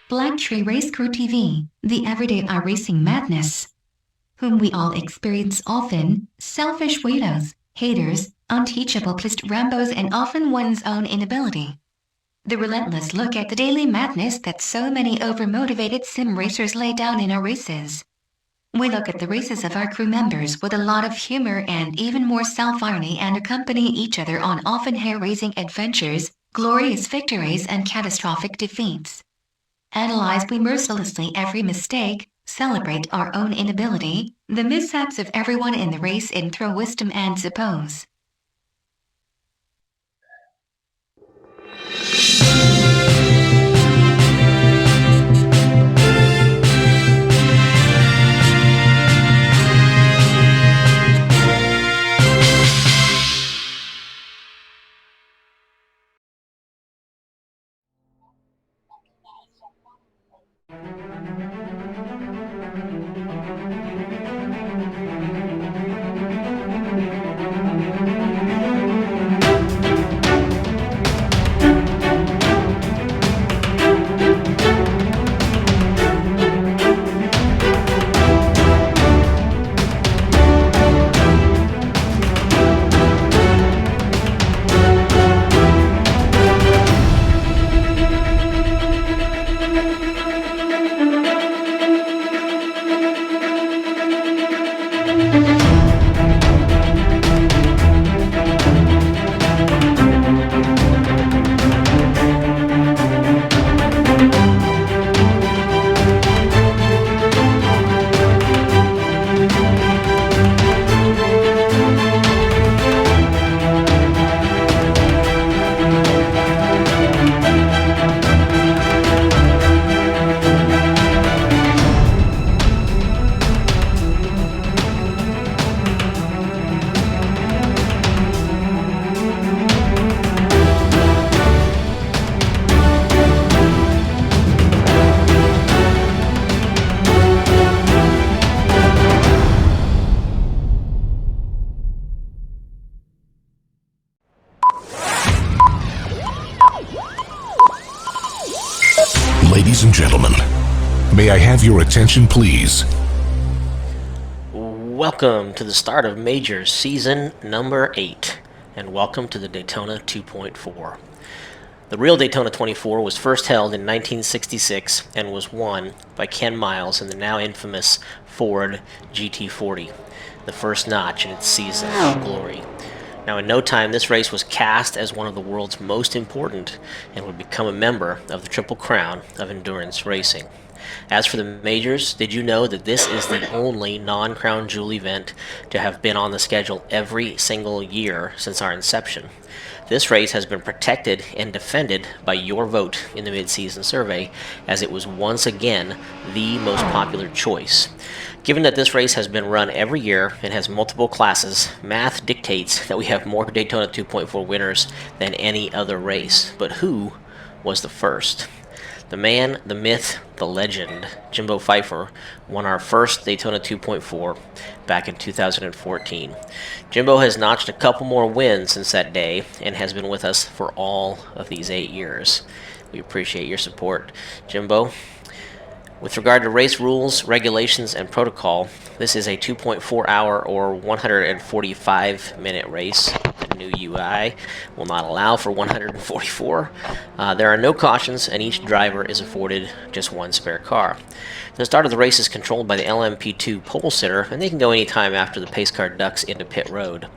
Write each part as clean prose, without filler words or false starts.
Black Tree Race Crew TV, the everyday iRacing madness, whom we all experience often, selfish weirdos, haters, unteachable pissed Rambos, and often one's own inability. The relentless look at the daily madness that so many overmotivated sim racers lay down in our races. We look at the races of our crew members with a lot of humor and even more self-irony, and accompany each other on often hair-raising adventures, glorious victories, and catastrophic defeats. Analyze we mercilessly every mistake, celebrate our own inability, the mishaps of everyone in the race, and throw wisdom and suppose. Ladies and gentlemen, may I have your attention, please? Welcome to the start of Majors Season number 8, and welcome to the Daytona 2.4. The real Daytona 24 was first held in 1966 and was won by Ken Miles in the now infamous Ford GT40, the first notch in its season of glory. Now, in no time, this race was cast as one of the world's most important and would become a member of the Triple Crown of endurance racing. As for the majors, did you know that this is the only non-Crown Jewel event to have been on the schedule every single year since our inception? This race has been protected and defended by your vote in the mid-season survey, as it was once again the most popular choice. Given that this race has been run every year and has multiple classes, math dictates that we have more Daytona 2.4 winners than any other race. But who was the first? The man, the myth, the legend, Jimbo Pfeiffer, won our first Daytona 2.4 back in 2014. Jimbo has notched a couple more wins since that day and has been with us for all of these 8 years. We appreciate your support, Jimbo. With regard to race rules, regulations, and protocol, this is a 2.4 hour or 145-minute race. The new UI will not allow for 144. There are no cautions, and each driver is afforded just one spare car. The start of the race is controlled by the LMP2 pole sitter, and they can go anytime after the pace car ducks into pit road.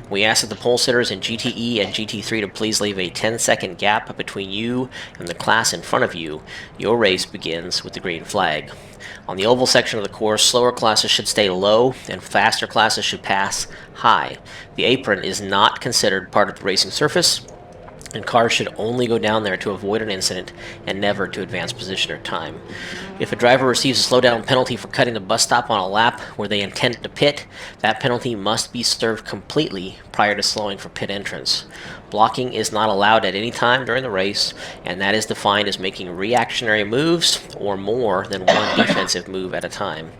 We ask that the pole sitters in GTE and GT3 to please leave a 10-second gap between you and the class in front of you. Your race begins with the green flag. On the oval section of the course, slower classes should stay low and faster classes should pass high. The apron is not considered part of the racing surface, and cars should only go down there to avoid an incident and never to advance position or time. If a driver receives a slowdown penalty for cutting the bus stop on a lap where they intend to pit, that penalty must be served completely prior to slowing for pit entrance. Blocking is not allowed at any time during the race, and that is defined as making reactionary moves or more than one defensive move at a time.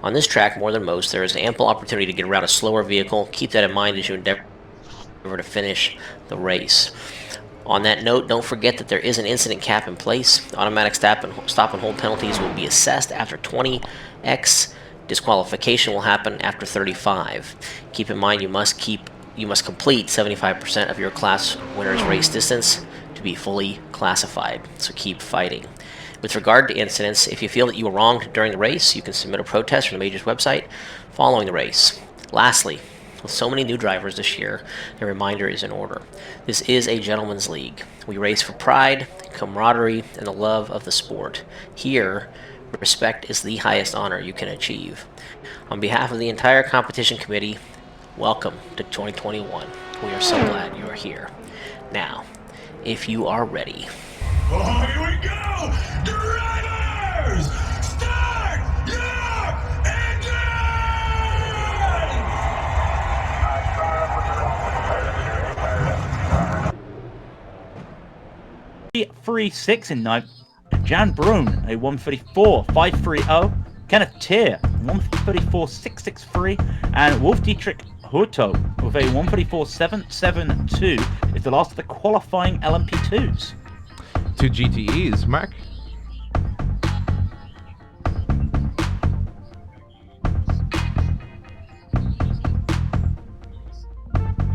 On this track, more than most, there is ample opportunity to get around a slower vehicle. Keep that in mind as you endeavor to finish the race. On that note, don't forget that there is an incident cap in place. Automatic stop and hold penalties will be assessed after 20x. Disqualification will happen after 35. Keep in mind you must complete 75% of your class winner's race distance to be fully classified, so keep fighting. With regard to incidents, if you feel that you were wronged during the race, you can submit a protest from the Majors website following the race. Lastly, with so many new drivers this year, a reminder is in order. This is a gentleman's league. We race for pride, camaraderie, and the love of the sport. Here, respect is the highest honor you can achieve. On behalf of the entire competition committee, welcome to 2021. We are so glad you are here. Now, if you are ready. Oh, here we go! Drivers! Start your engine! 3-6 in ninth. Jan Brun, a 134.530. Kenneth Tier, 134.663. And Wolf Dietrich Hurto with a 134.772 is the last of the qualifying LMP2s. 2 GTEs, Mark.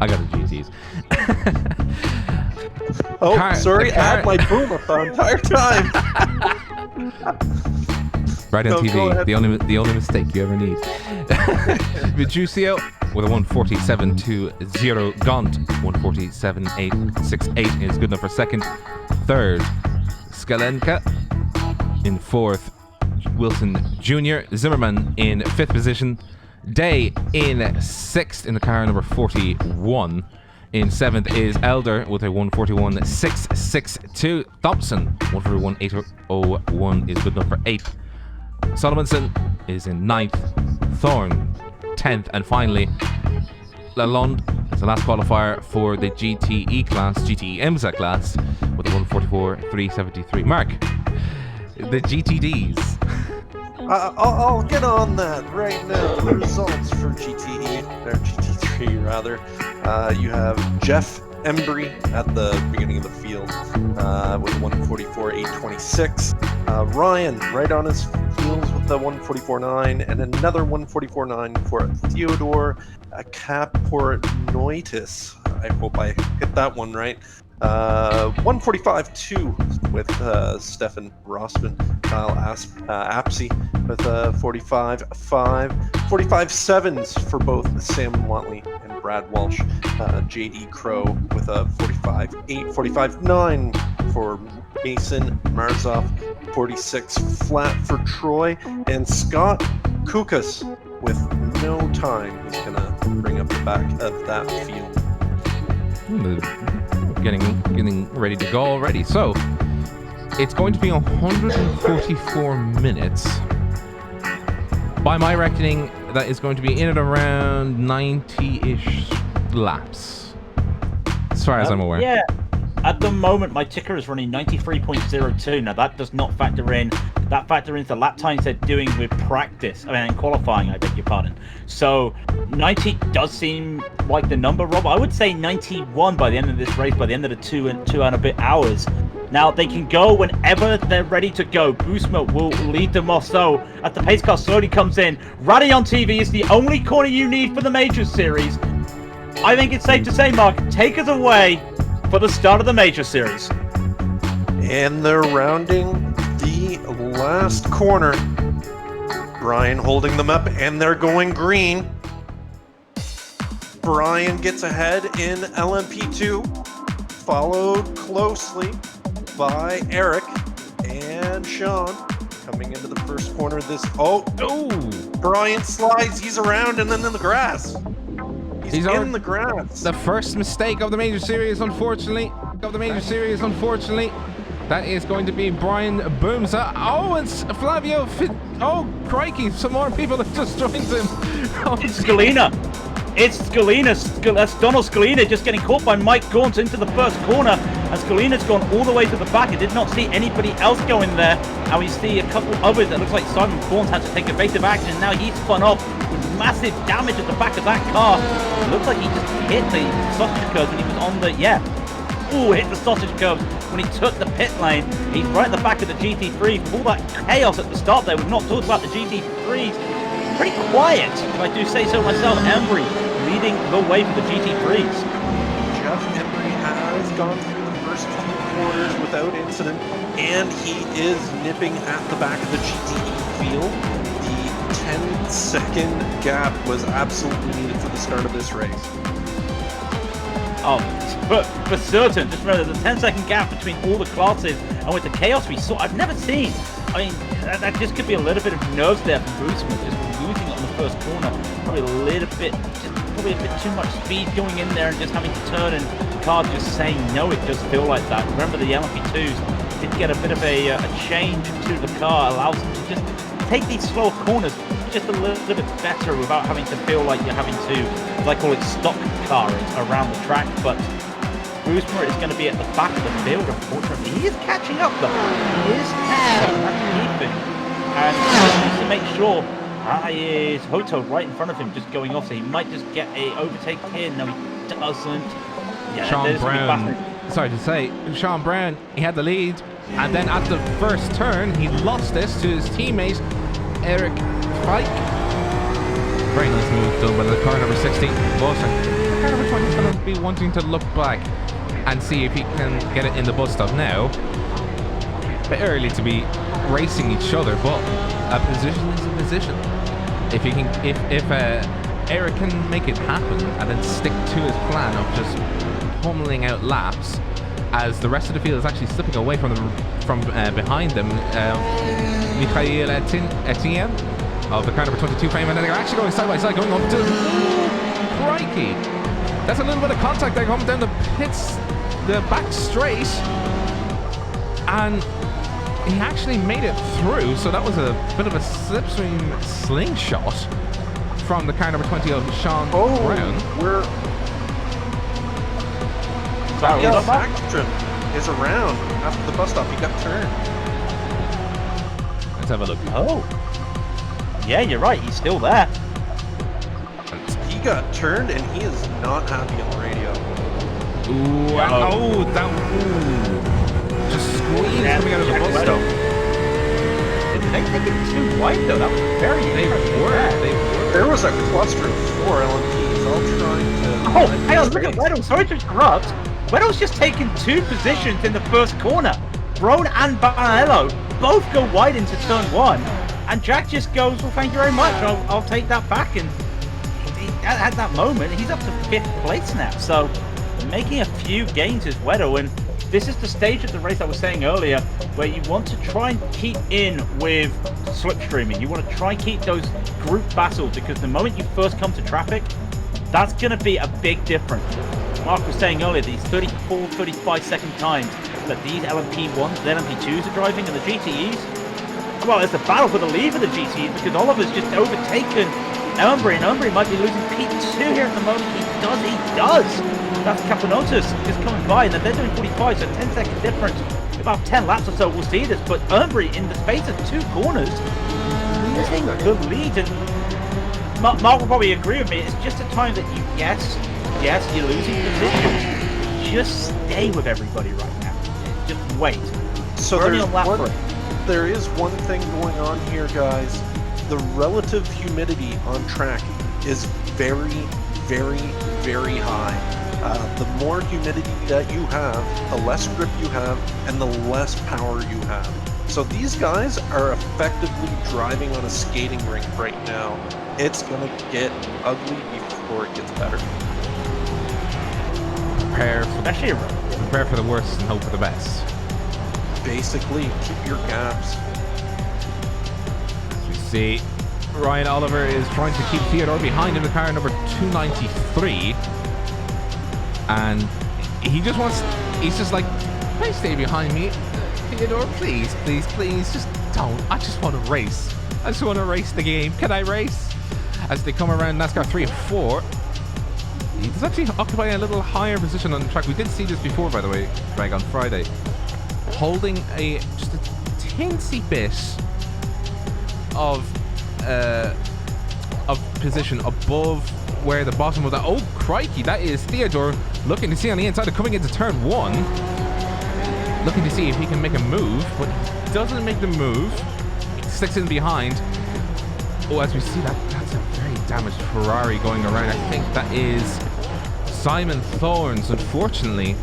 I got the GTs. Sorry, I had my boom up the entire time. Right on TV, the only mistake you ever need. Viducio with a 147.20. Gaunt 147.868 is good enough for second. Third, Skalenka in fourth. Wilson Jr. Zimmermann in fifth position. Day in sixth in the car number 41. In seventh is Elder with a 141.662. Thompson 141.801 is good enough for eighth. Solomonson is in ninth. Thorne 10th, and finally Lalonde is the last qualifier for the GTE class, GTE IMSA class, with a 144.373. Mark, the GTDs. I'll get on that right now. The results for GTE, or GT3 rather. You have Jeff Embry at the beginning of the field with 144.826. Ryan right on his heels with the 144.9, and another 144.9 for Theodore Kapornoitis. I hope I hit that one right. 145.2 with Stefan Rossman, Kyle Apsey with 45.5, 45.7s for both Sam Watley and Brad Walsh, JD Crow with a 45.8, 45.9 for Mason Marzoff, 46 flat for Troy, and Scott Kukas with no time. He's gonna bring up the back of that field. Getting ready to go already. So it's going to be 144 minutes. By my reckoning, that is going to be in and around 90-ish laps, as far as I'm aware. Yeah. At the moment, my ticker is running 93.02. Now, that does not factor in. That factors into the lap times they're doing with practice. Qualifying, I beg your pardon. So, 90 does seem like the number, Rob. I would say 91 by the end of this race, by the end of the two and a bit hours. Now, they can go whenever they're ready to go. Boosma will lead them off. So, as the pace car slowly comes in, Raidillon TV is the only corner you need for the Majors Series. I think it's safe to say, Mark, take us away for the start of the Major Series. And they're rounding the last corner. Brian holding them up, and they're going green. Brian gets ahead in LMP2, followed closely by Eric and Sean. Coming into the first corner of this. Brian slides, he's around and then in the grass. He's in the grass. The first mistake of the Major Series, unfortunately. That is going to be Brian Boomsa. Oh, it's Flavio Oh, crikey, some more people have just joined him. It's Scalina. That's Donald Scalina just getting caught by Mike Gaunt into the first corner. And Scalina's gone all the way to the back. I did not see anybody else go in there. And we see a couple others. It looks like Simon Gaunt had to take evasive action. And now he's spun off with massive damage at the back of that car. It looks like he just hit the sausage curve when he was on the, Ooh, hit the sausage curves when he took the pit lane. He's right at the back of the GT3. All that chaos at the start there. We've not talked about the GT3s. Pretty quiet, if I do say so myself. Embry leading the way for the GT3s. Jeff Embry has gone through the first 2 quarters without incident, and he is nipping at the back of the GTE field. The 10-second gap was absolutely needed for the start of this race. Oh, for certain. Just remember, there's a 10-second gap between all the classes, and with the chaos we saw, I've never seen. I mean, that just could be a little bit of nerves there from Boosman, just losing it on the first corner. Probably a bit too much speed going in there and just having to turn, and the car just saying no. It does feel like that. Remember, the LMP2s did get a bit of a change to the car, allows them to just take these slower corners just a little bit better without having to feel like you're having to, as I call it, stock car it around the track. But Boosmer is going to be at the back of the field, unfortunately. He is catching up, though. He is catching up. That's the key thing. And he needs to make sure is Hoto right in front of him, just going off, so he might just get a overtake here. No, he doesn't. Yeah, Sean Brown, sorry to say, Sean Brown, he had the lead, and then at the first turn, he lost this to his teammate, Eric Fike. Very nice move done by the car number 16. But the car number 20 is going to be wanting to look back and see if he can get it in the bus stop now. A bit early to be racing each other, but a position is a position. If he can, if Eric can make it happen and then stick to his plan of just pummeling out laps, as the rest of the field is actually slipping away from behind them. Michael Etienne of the car number 22 frame, and then they're actually going side by side, going up to crikey. That's a little bit of contact there coming down the pits, the back straight, and he actually made it through. So that was a bit of a slipstream slingshot from the car number 20 of Sean Brown. Backstrom is around after the bus stop. He got turned. Let's have a look. Oh, yeah, you're right. He's still there. He got turned, and he is not happy on the radio. Ooh, just squeeze coming out of the bus stop. Did they think it was too wide though? That was very interesting. There was a cluster of 4 LMPs all trying to... Oh, hang on, look at Weddle. Sorry to interrupt. Weddle's just taken 2 positions in the first corner. Brown and Banello both go wide into turn 1. And Jack just goes, well, thank you very much. I'll take that back. And at that moment, he's up to 5th place now. So making a few gains is Weddle. And this is the stage of the race I was saying earlier, where you want to try and keep in with slipstreaming. You want to try and keep those group battles, because the moment you first come to traffic, that's going to be a big difference. Mark was saying earlier, these 34, 35 second times that these LMP1s, the LMP2s are driving, and the GTEs, well, it's a battle for the lead for the GTEs, because Oliver's just overtaken Embry, and Embry might be losing P2 here at the moment. He does. That's Capanotus just coming by, and then they're doing 45, so 10-second difference. About 10 laps or so, we'll see this, but Embry, in the space of 2 corners, losing the lead. And Mark will probably agree with me, it's just a time that you, yes, you're losing positions. Just stay with everybody right now. Just wait. So there is one thing going on here, guys. The relative humidity on track is very, very, very high. The more humidity that you have, the less grip you have, and the less power you have. So these guys are effectively driving on a skating rink right now. It's gonna get ugly before it gets better. Prepare for the worst and hope for the best. Basically, keep your gaps. As we see, Ryan Oliver is trying to keep Theodore behind in the car number 293. And he's just like, please stay behind me. Theodore, please, just don't. I just want to race. I just want to race the game. Can I race? As they come around NASCAR 3 and 4, he's actually occupying a little higher position on the track. We did see this before, by the way, Greg, on Friday. Holding just a teensy bit of of position above where the bottom of that. Oh, crikey, that is Theodore looking to see on the inside of coming into turn 1. Looking to see if he can make a move, but he doesn't make the move. He sticks in behind. Oh, as we see, that's a very damaged Ferrari going around. I think that is Simon Thorns. Unfortunately,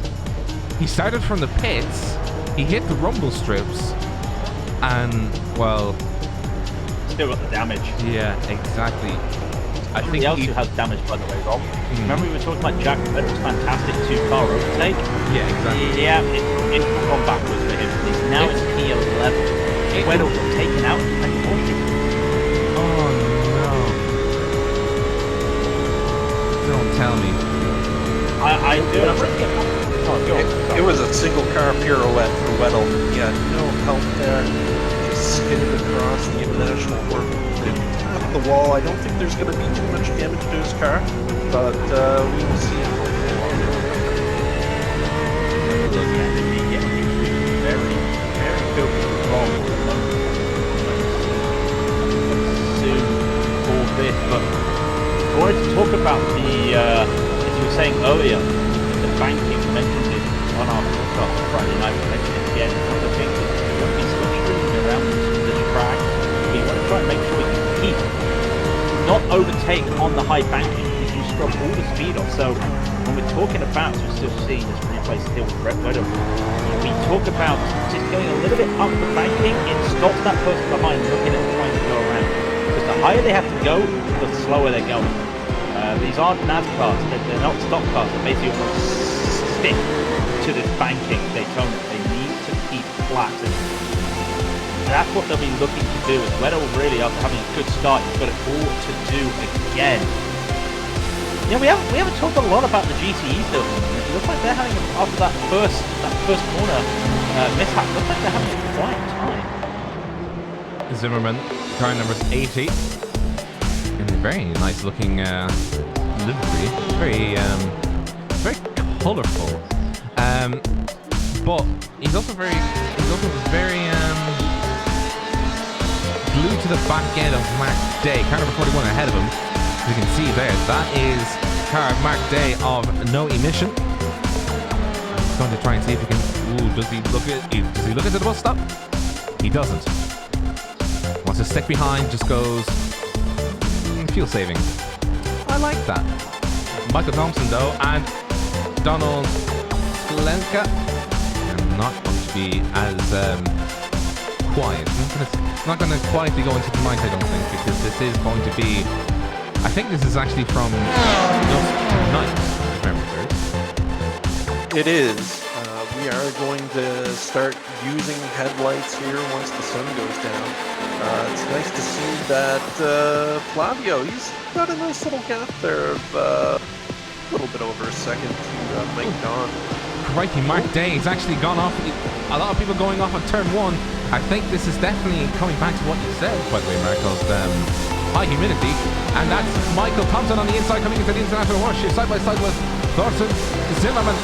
he started from the pits. He hit the rumble strips. And, well... Still got the damage. Yeah, exactly. I think else who has damage, by the way, Rob. Remember we were talking about Jack Reynolds' fantastic 2-car overtake? Yeah, exactly. Yeah, it's gone backwards for him. He's now in P11. Reynolds got taken out and oh no. Don't tell me. I do. It was a single car pirouette for Weddle. He had no help there. Just skidded across the international court. The wall. I don't think there's going to be too much damage to his car, but we will see. Very, very good wrong. Soon for this, but I wanted to talk about the, as you were saying earlier, the banking. We mentioned it on our podcast on Friday night. We mentioned it again. One of the things is we want to be switching around the track. We want to try and make sure we can keep not overtake on the high banking because you scrub all the speed off. So when we're talking about, we're still seeing this replay still with Brett Weddle, we talk about just going a little bit up the banking, it stops that person behind looking at trying to go around. Because the higher they have to go, the slower they're going. These aren't NAS cars, they're not stock cars, they basically want to stick to this banking Daytona. They need to keep flat. That's what they'll be looking to do. As Weddle really, after having a good start, he's got it all to do again. Yeah, we haven't talked a lot about the GTEs though. It looks like they're having, after that first corner mishap, it looks like they're having a quiet time. Zimmermann, car number 80. In a very nice looking livery. Very colourful. But he's also very glued to the back end of Mark Day. Car number 41 ahead of him. As you can see there, that is car Mark Day of No Emission. He's going to try and see if he can. Ooh, does he look at the bus stop? He doesn't. Wants to stick behind, just goes fuel saving. I like that. Michael Thompson though, and Donald Glenka are not going to be as quiet. Not going to quietly go into the night, I don't think, because this is going to be. I think this is actually from dusk to night, if memory serves. It is. We are going to start using headlights here once the sun goes down. It's nice to see that Flavio, he's got a nice little gap there of a little bit over a second to Mike Don. Crikey, Mark Day has actually gone off. A lot of people going off on turn 1. I think this is definitely coming back to what you said, by the way, Marco. High humidity. And that's Michael Thompson on the inside coming into the international warships side by side with Thorsten Zimmermann.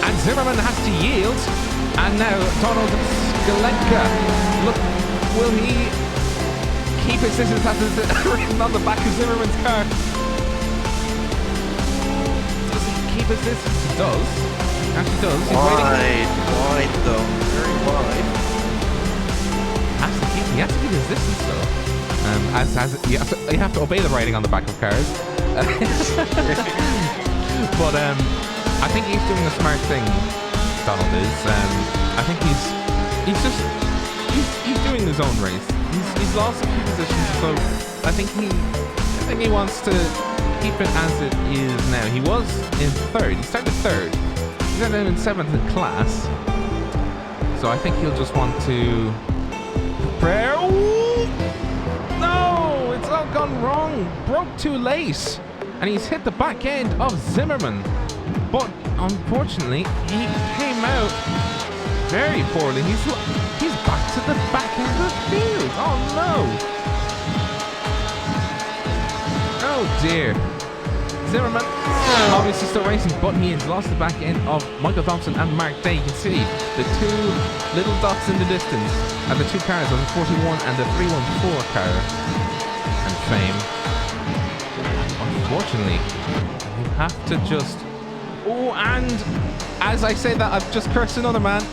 And Zimmermann has to yield. And now Donald Skalenka. Look, will he keep his distance as is written on the back of Zimmermann's car? Does he keep his distance? He does. He actually does. He's wide though. Very wide. He has to keep his distance though. You have to obey the writing on the back of cars. But I think he's doing a smart thing. Donald is. I think he's doing his own race. He's lost a few positions, so I think he wants to keep it as it is now. He was in third. He started third. He's now in 7th in class. So I think he'll just want to prepare. No, it's all gone wrong. Broke too late, and he's hit the back end of Zimmermann. But unfortunately, he came out very poorly. He's back to the back end of the field. Oh no! Oh dear. Zimmermann obviously still racing, but he has lost the back end of Michael Thompson and Mark Day. You can see the two little dots in the distance and the two cars of the 41 and the 314 car. And Fame unfortunately, you have to just... Oh, and as I say that, I've just cursed another man.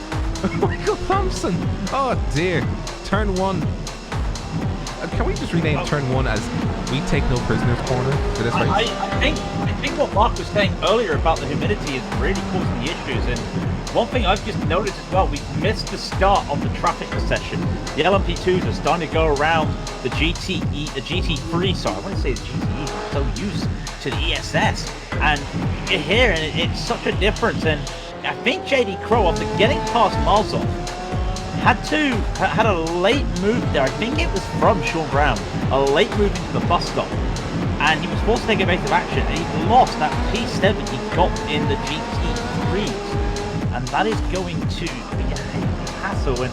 Michael Thompson. Oh, dear. Turn 1. Can we just rename turn 1 as We Take No Prisoners Corner for this race? I think what Mark was saying earlier about the humidity is really causing the issues. And one thing I've just noticed as well, we've missed the start of the traffic session. The LMP2s are starting to go around the GT3, sorry, I want to say the GTE, I'm so used to the ESS. And you're here, and it's such a difference. And I think JD Crow, after getting past Marzov, had a late move there. I think it was from Sean Brown, a late move into the bus stop, and he was forced to take evasive action, and he lost that P7 he got in the GT3s, and that is going to be a hassle. And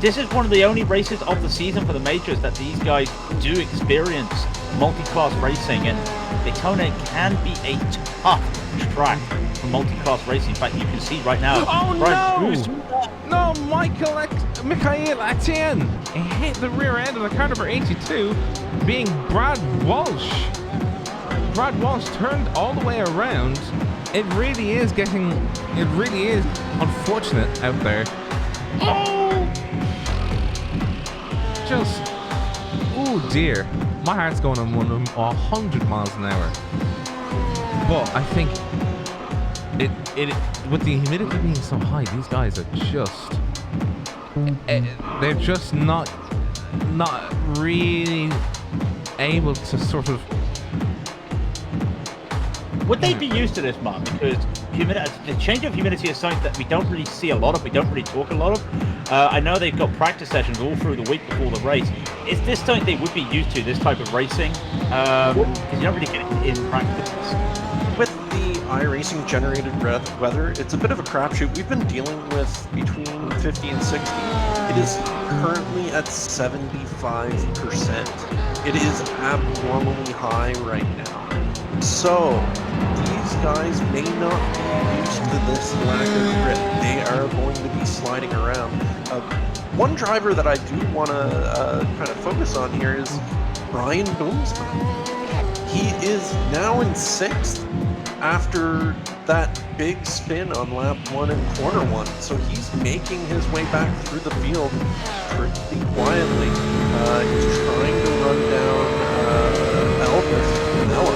this is one of the only races of the season for the majors that these guys do experience multi-class racing, and Daytona can be a tough track for multi-class racing. In fact, you can see right now. Oh no! No, Mikhail Etienne! He hit the rear end of the car number 82, being Brad Walsh. Brad Walsh turned all the way around. It really is unfortunate out there. Oh! Oh dear. My heart's going on 100 miles an hour. But I think with the humidity being so high, these guys are just they're just not really able to sort of. Would they be used to this, Mark? Because the change of humidity is something that we don't really see a lot of, we don't really talk a lot of. I know they've got practice sessions all through the week before the race. Is this something they would be used to, this type of racing? Because you don't really get it in practice. With the iRacing generated weather, it's a bit of a crapshoot. We've been dealing with between 50 and 60. It is currently at 75%. It is abnormally high right now. So these guys may not be used to this lack of grip. They are going to be sliding around. One driver that I do want to kind of focus on here is Brian Boomsman. He is now in 6th after that big spin on lap 1 and corner 1. So he's making his way back through the field pretty quietly. He's trying to run down Elvis and Ella.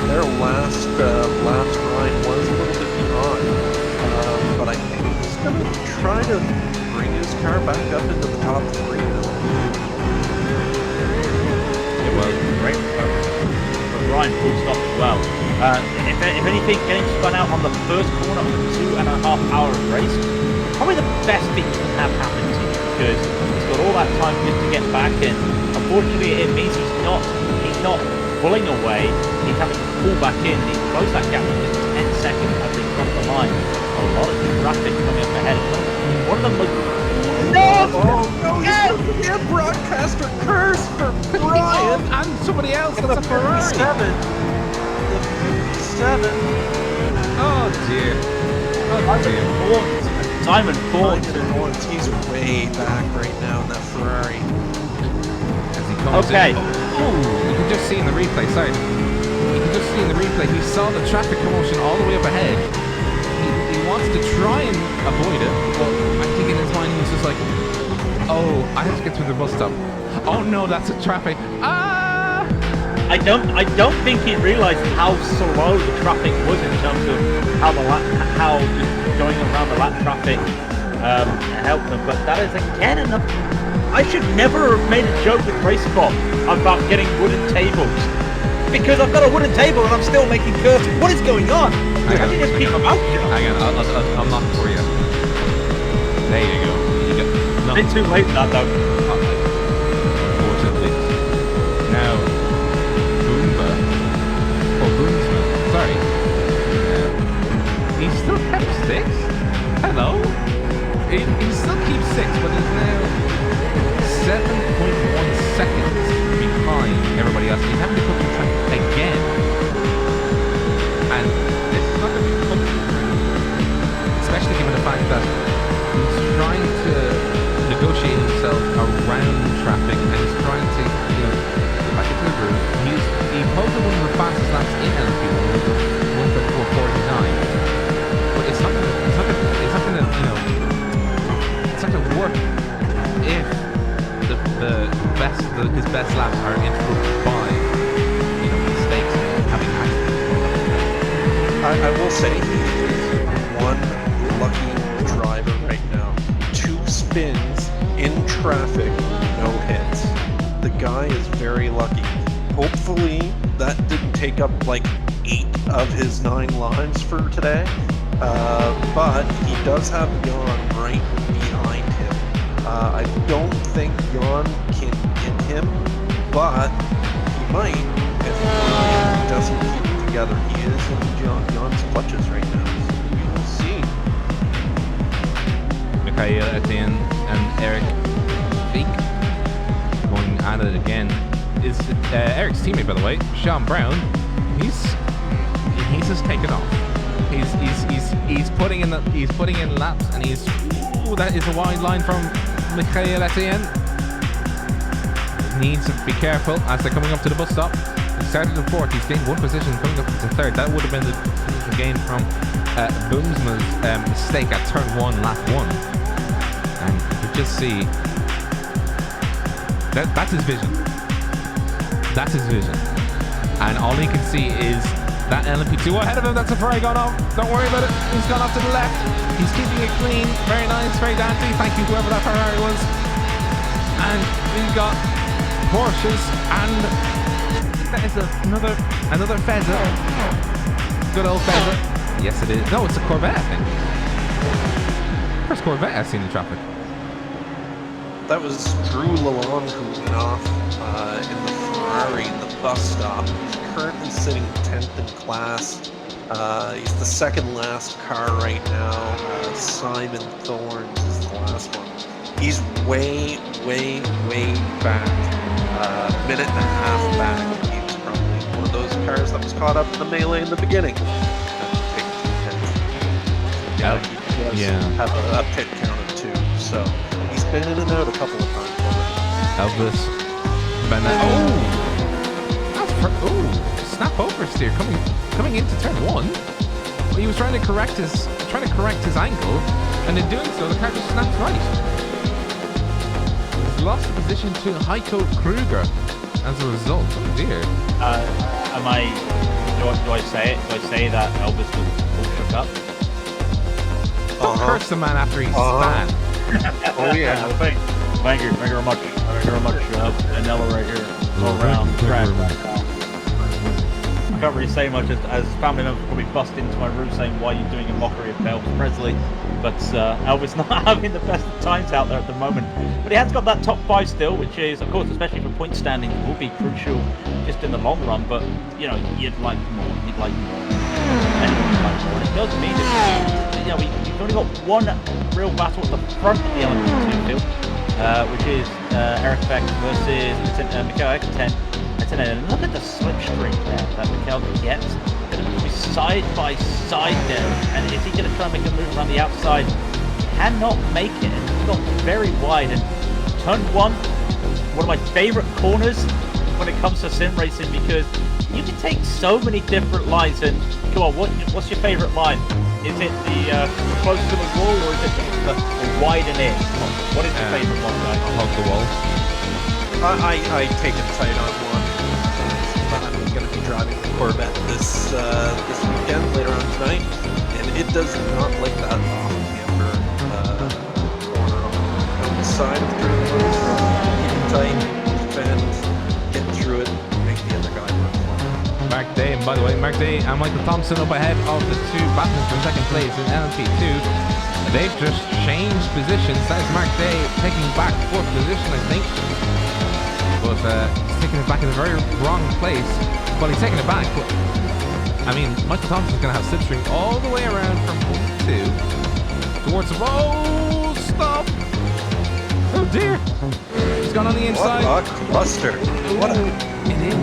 Their last ride was a little bit behind. But I think he's going to try to bring his car back up into the top 3 now. It was great for Ryan, full stop as well. If anything, getting spun out on the first corner of the 2.5 hour race, probably the best thing that can have happened to you, because he's got all that time just to get back in. Unfortunately, it means he's not pulling away, he's having to pull back in. He's closed that gap in 10 seconds as he crossed the line. A lot of traffic coming up ahead. One of them was... No, he's going to be a broadcaster curse for Brian! And somebody else, that's a Ferrari! 7. Oh dear. Oh dear. Simon Ford. He's way back right now in that Ferrari. As he comes okay. in. Oh, you can just see in the replay, sorry. You can just see in the replay, he saw the traffic commotion all the way up ahead. He wants to try and avoid it, but I think in his mind he was just like, oh, I have to get through the bus stop. Oh no, that's a traffic. I don't think he realised how slow the traffic was in terms of how going around the lap traffic helped them. But that is again enough. I should never have made a joke with RaceBot about getting wooden tables, because I've got a wooden table and I'm still making curves. What is going on? I can just keep my mouth shut. Hang on, I'll knock for you. There you go. A bit too late for that though. Unfortunately. Now, Boomsman. Sorry. He still kept 6? Hello? He still keeps 6, but he's now 7.1 seconds behind everybody else. He's having to put the track again. And this is not going to be fun. Especially given the fact that he's trying to negotiate himself around traffic and he's trying to, get back into the groove. He his best laps are interrupted by mistakes and having accidents. I will say he is one lucky driver right now. 2 spins in traffic, no hits. The guy is very lucky. Hopefully that didn't take up like 8 of his 9 lives for today. But he does have Jan right behind him. I don't think Jan can hit him, but he might if he doesn't keep it together. He is in Jan's clutches right now, so we will see. Mikhail Etienne and Eric Fake going at it again. Is Eric's teammate, by the way, Sean Brown. He's just taken off. He's putting in laps, and that is a wide line from Mikhail Etienne. Needs to be careful as they're coming up to the bus stop. He started in 4th, he's gained 1 position coming up to 3rd. That would have been the position gain from Boomsman's mistake at turn 1, lap 1. And you could just see that's his vision. That's his vision. And all he can see is that LMP2 ahead of him. That's a Ferrari gone off. Don't worry about it. He's gone off to the left. He's keeping it clean. Very nice, very dainty. Thank you, whoever that Ferrari was. And we've got Porsches, and that is another Fezza. Good old Fezza. Yes, it is. No, it's a Corvette, I think. First Corvette I've seen in traffic. That was Drew Lalonde who went off in the Ferrari in the bus stop. He's currently sitting 10th in class. He's the 2nd last car right now. Simon Thorns is the last one. He's way back. A minute and a half back. He was probably one of those cars that was caught up in the melee in the beginning. Have a pit count of 2. So he's been in and out a couple of times already. Elvis Bennett. Snap oversteer coming into turn 1. He was trying to correct his angle, and in doing so, the car just snapped right. He's lost the position to Heiko Kruger as a result. Oh dear. Do I say it? Do I say that Elvis was all shook up? Don't curse the man after he's span. Oh yeah. Thank you very much. Anella right here. All around the track. I can't really say much as family members probably bust into my room saying why are you doing a mockery of Elvis Presley, but Elvis not having the best of times out there at the moment. But he has got that top 5 still, which is, of course, especially for point standing, will be crucial just in the long run. But you'd like more. Anyone would like more. And it does mean that we've only got one real battle at the front of the LMP2 field, which is Eric Beck versus Mikhail Etienne. And look at the slipstream there that Mikhail gets. Going to be side by side there. And is he going to try and make a move around the outside? Cannot make it. And he's got very wide. And turn 1, one of my favourite corners when it comes to sim racing, because you can take so many different lines. And come on, what's your favourite line? Is it the close to the wall, or is it the widen in? What is your favourite one, guys? Hug the wall. I take it tight on 1. I'm going to be driving the Corvette this weekend, later on tonight, and it does not like that off-camber corner on the side of the turn. Keep it tight, defend, get through it, make the other guy run for it. Mark Day, and by the way, Mark Day and Michael Thompson up ahead of the 2 battling for 2nd place in LMP2. They've just changed positions. That is Mark Day taking back 4th position, I think. But he's taking it back in a very wrong place. Well, he's taking it back, but I mean, Michael Thompson's going to have slipstream all the way around from 1-2 towards the roll. Stop! Oh dear! He's gone on the inside. What a cluster! What a... It is.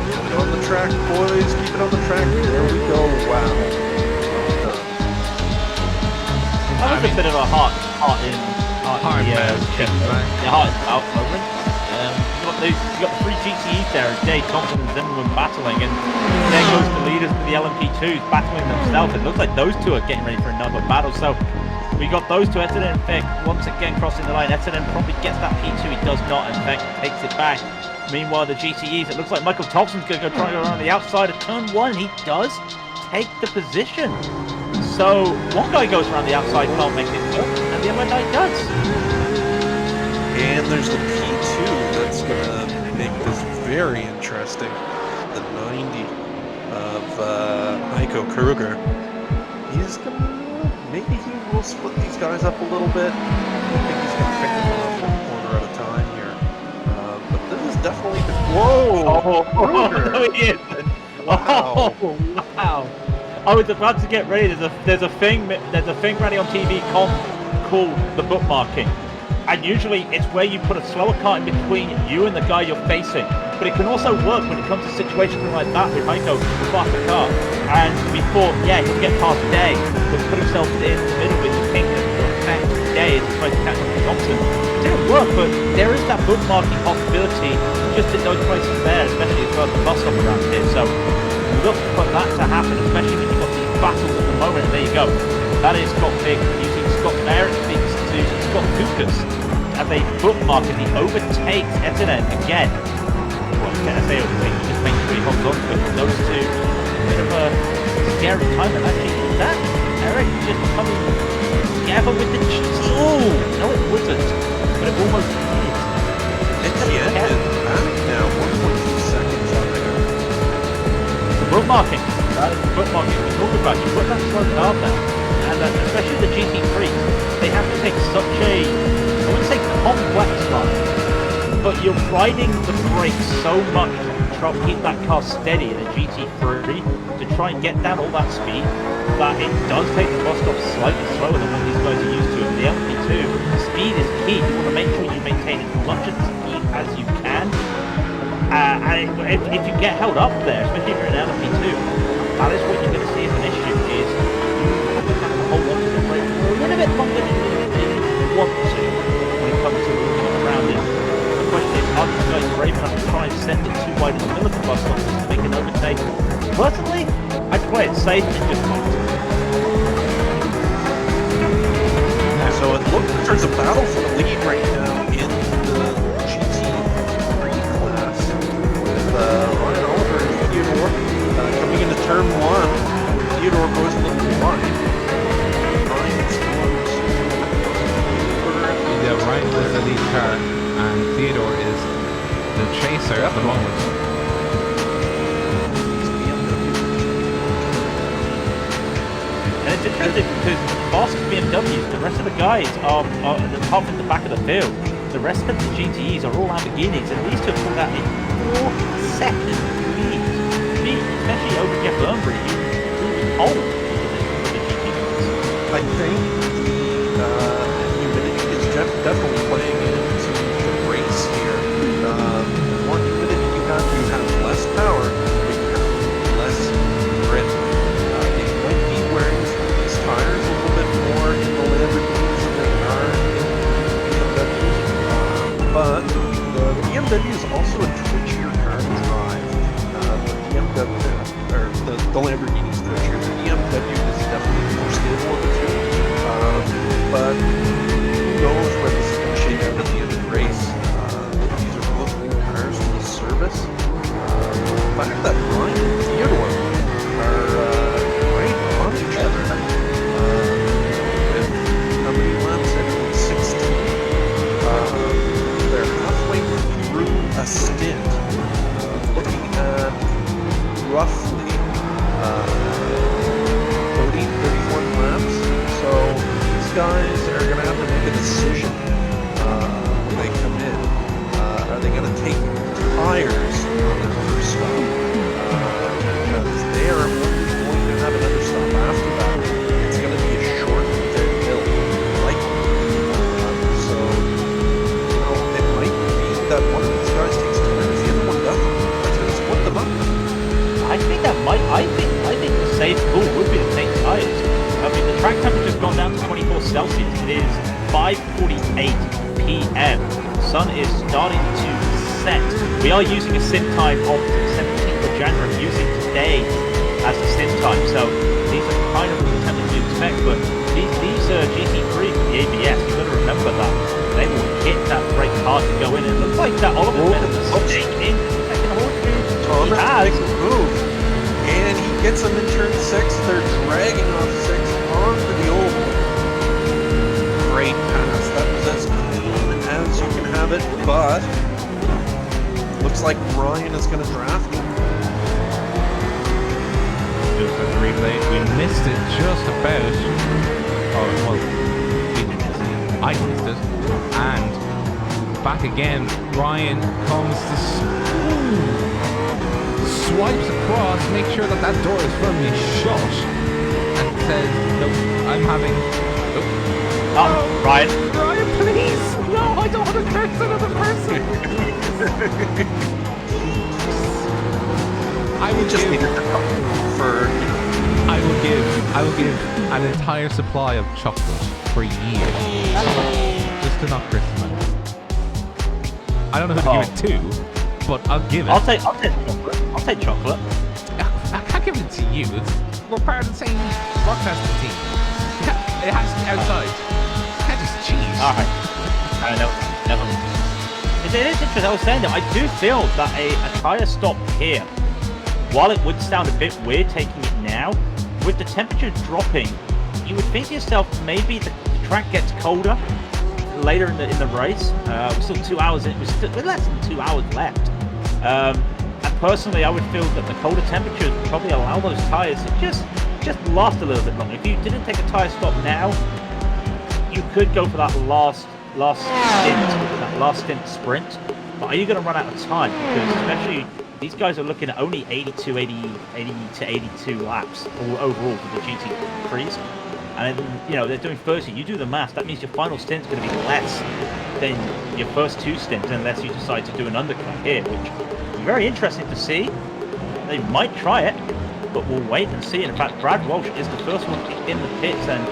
Keep it on the track, boys. Keep it on the track. There we go. Wow. That was a bit of a heart in heart out moment. You got the 3 GTEs there, Day, Thompson and Zimmermann battling, and there goes the leaders of the LMP2s battling themselves. It looks like those 2 are getting ready for another battle. So We got those two. Eröffnet, in fact, once again crossing the line. Eröffnet probably gets that P2. He does not. In fact, takes it back. Meanwhile, the GTEs, it looks like Michael Thompson's going to go try and go around the outside of turn 1. He does take the position. So one guy goes around the outside, can't make it work, and the other guy does. And there's the P2 that's going to make this very interesting. The 90 of Heiko Kruger. He's going to, maybe he will split these guys up a little bit. I think he's going to pick them off one corner at a time here. But this is definitely the... Whoa! Kruger! No, he isn't. Wow. Oh, wow. I was about to get ready. There's a thing running on TV called the bookmarking. And usually it's where you put a slower car in between you and the guy you're facing. But it can also work when it comes to situations like that with Heiko, the faster car. And we thought, yeah, he'll get past Day, but put himself in the middle with the Kingdom to affect Day as he tries to catch up with Thompson. It didn't work, but there is that bookmarking possibility just in those places there, especially as well as the bus stop around here. So look for that to happen, especially when you've got these battles at the moment. And there you go. That is Scott Big using Scott Barrett speaks to Scott Lucas as a bookmark, and he overtakes Eröffnet again. Well, as they overtake, he just makes sure he holds on to it. Those two, a bit of a scary time, and actually that Eric just coming together with the cheese. Oh, no, it wasn't, but it almost did. It's the end back now, 1.2 seconds on there. The bookmarking, that is the bookmarking we talk about. You put that slow car down, and especially the GT3s, they have to take such a, I wouldn't say complex line, but you're riding the brakes so much to try to keep that car steady in a GT3 to try and get down all that speed that it does take the bus stop slightly slower than what these guys are used to. In the LP2, speed is key. You want to make sure you maintain as much of the speed as you can. And if you get held up there, especially if you're in LP2, that is what you're going to see as an issue, is you probably have to hold on to the brake for a little bit longer than you want to when it comes to moving around it. The question is, are these guys brave enough to try and send it too wide in the middle of the bus stop to make an overtake? Personally, I'd play it safe and just not. So it looks like there's a battle for the lead right now in the GT3 class with Ryan Oliver and Theodore coming into turn 1. Theodore goes a little wide. Ryan is the lead car, and Theodore is the chaser at the moment. And it's interesting because Boston BMWs, the rest of the guys are at the top in the back of the field. The rest of the GTEs are all Lamborghinis, and these two have pulled out a 4-second lead, especially over Jeff Burnbury, who was old for the GTEs. I think the humidity is definitely playing into the race here. The more humidity you have less power, but you have less grip. They might be wearing these tires a little bit more in the Lamborghinis than they are in the BMWs. But the BMW is also a twitchier car to drive. The BMW, or the Lamborghini is twitchier. The BMW is definitely more stable of the two. But who knows where this is going to shake out at the end of the race. These are both new cars in the service. The fact that Ryan and Theodore are right on each other. With how many laps in? 16. They're halfway through a stint. Looking at roughly 30, 31 laps. So these guys are going to have to make a decision when they come in. Are they going to take tires on their first stop? Because they are going to have another stop after that. It's going to be a short hill, likely. So, you know, it might be that one of these guys takes tires, the other one doesn't. That's going to split them up. I think the safe call would be to take tires. I mean, the track temperature's gone down to 24 Celsius. It is 5:48 p.m. The sun is starting to set. We are using a sim time of the 17th of January. I'm using today as the sim time. So these are kind of the temperatures you expect. But these GT3s with the ABS, you got to remember that they will hit that brake hard to go in. It looks like that Oliver made a mistake in second horsepower. Thomas makes a move, and he gets them in turn 6. They're dragging off 6 onto the oval. Great pass. That was as clean as you can have it, but looks like Ryan is going to draft. Just as a replay, we missed it just about. Oh, well, we didn't miss it. I missed it. And back again, Ryan comes to swipes across, make sure that that door is firmly shut, and says, "No, I'm having." Oh, Ryan, please! No, I don't want to curse another person. I will just give. needed to come for. I will give an entire supply of chocolate for years, just to knock Christmas out. I don't know who to give it to, but I'll give it. I'll take chocolate. I'll take chocolate. I can't give it to you. We're part of the same broadcasting team. It has to be outside. You can't just cheese. All right. I know. Never mind. It is interesting. I was saying that I do feel that a tyre stop here, while it would sound a bit weird taking it now, with the temperature dropping, you would think to yourself maybe the track gets colder later in the race. We're still 2 hours in. We're still less than 2 hours left. And personally, I would feel that the colder temperatures would probably allow those tyres to just last a little bit longer. If you didn't take a tyre stop now, you could go for that last stint sprint. But are you going to run out of time? Because especially these guys are looking at only 80 to 82 laps overall for the GT3s. And they're doing 30. You do the math, that means your final stint is going to be less than your first 2 stints unless you decide to do an undercut here, which is very interesting to see. They might try it, but we'll wait and see. In fact, Brad Walsh is the first one in the pits, and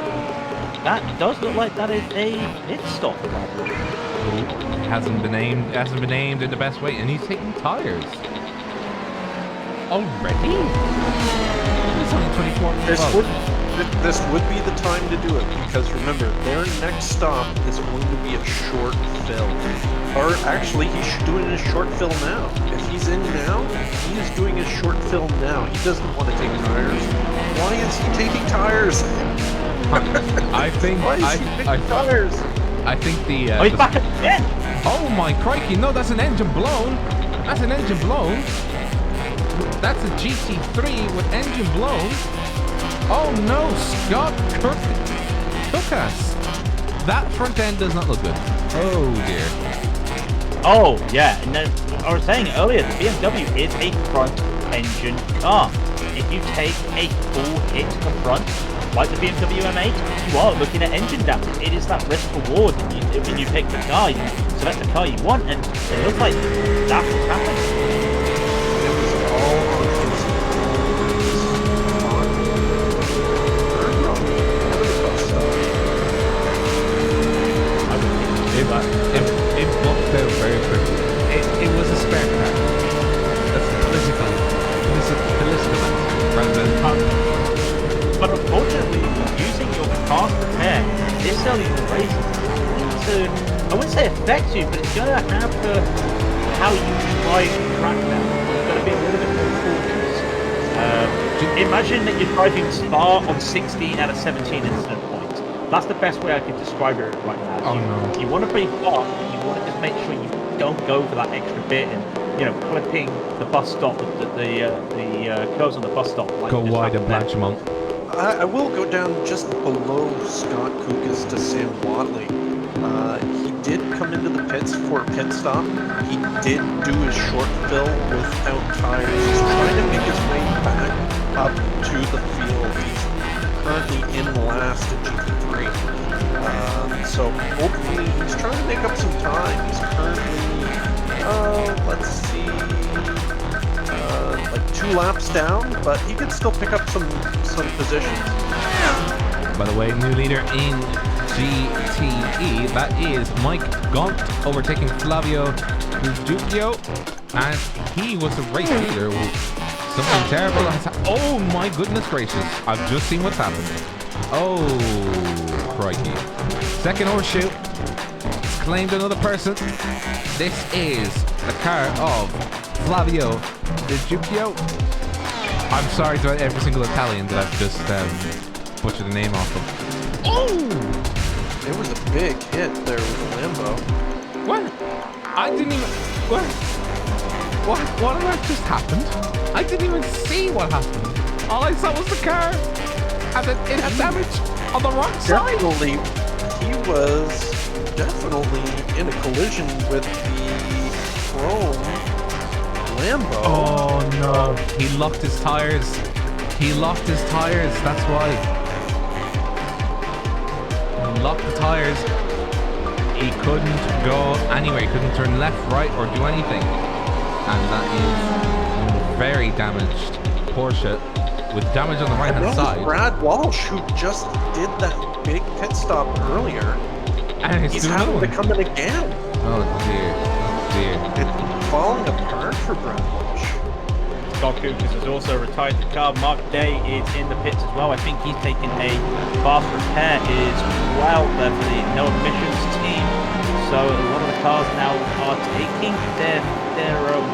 that does look like that is a pit stop. Hasn't been aimed in the best way, and he's taking tires. Already? It's only 24 minutes. This would be the time to do it, because remember, their next stop is going to be a short fill. Or actually, he's doing his short fill now. If he's in now, he is doing his short fill now. He doesn't want to take tires. Why is he taking tires? I think tires. I think the he's back again. Oh my crikey, no, that's an engine blown. That's an engine blown. That's a GT3 with engine blown. Oh no, Scott took us. That front end does not look good. Oh dear. Oh yeah, and then I was saying earlier, the BMW is a front engine car. If you take a full hit to the front, like the BMW M8, you are looking at engine damage. It is that risk reward when you pick the car, you select the car you want, and it looks like that's what's happening. It was all on his It booked out very quickly. It was a spare car. That's political rather than But unfortunately, using your car's repair this early in the race I wouldn't say affect you, but it's going to have how you drive the track now. It's going to be a little bit more cautious. Imagine that you're driving Spa on 16 out of 17 incident points. That's the best way I can describe it right now. Oh no. You want to be fast, you want to just make sure you don't go for that extra bit and, clipping the bus stop, the curves on the bus stop. Like go wide and Blanchimont. I will go down just below Scott Kukas to Sam Watley. He did come into the pits for a pit stop. He did do his short fill without tires. He's trying to make his way back up to the field. He's currently in last at GT3. So hopefully he's trying to make up some time. He's currently, let's see, like 2 laps down, but he can still pick up some positions. By the way, new leader in GTE, that is Mike Gaunt overtaking Flavio Duccio, and he was the race leader. Something terrible has happened. Oh my goodness gracious, I've just seen what's happened. Oh, crikey. Second horseshoe. It's claimed another person. This is the car of Flavio Di Giubbio. I'm sorry to every single Italian that I've just butchered the name off of. Oh! It was a big hit there with the Lambo. What? I didn't even... What on earth just happened? I didn't even see what happened. All I saw was the car. And then it had damage on the wrong side. Definitely, he was definitely in a collision with the chrome Lambo. Oh no. He locked his tires. He locked his tires. That's why. He locked the tires. He couldn't go anywhere. He couldn't turn left, right, or do anything. And that is very damaged Porsche with damage on the right hand side. Brad Walsh, who just did that big pit stop earlier, and he's having to come in again. Oh dear. Oh dear. It's falling apart for Brad Walsh. Scott Coopers has also retired the car. Mark Day is in the pits as well. I think he's taking a fast repair as well there for the no emissions team. So a lot of the cars now are taking their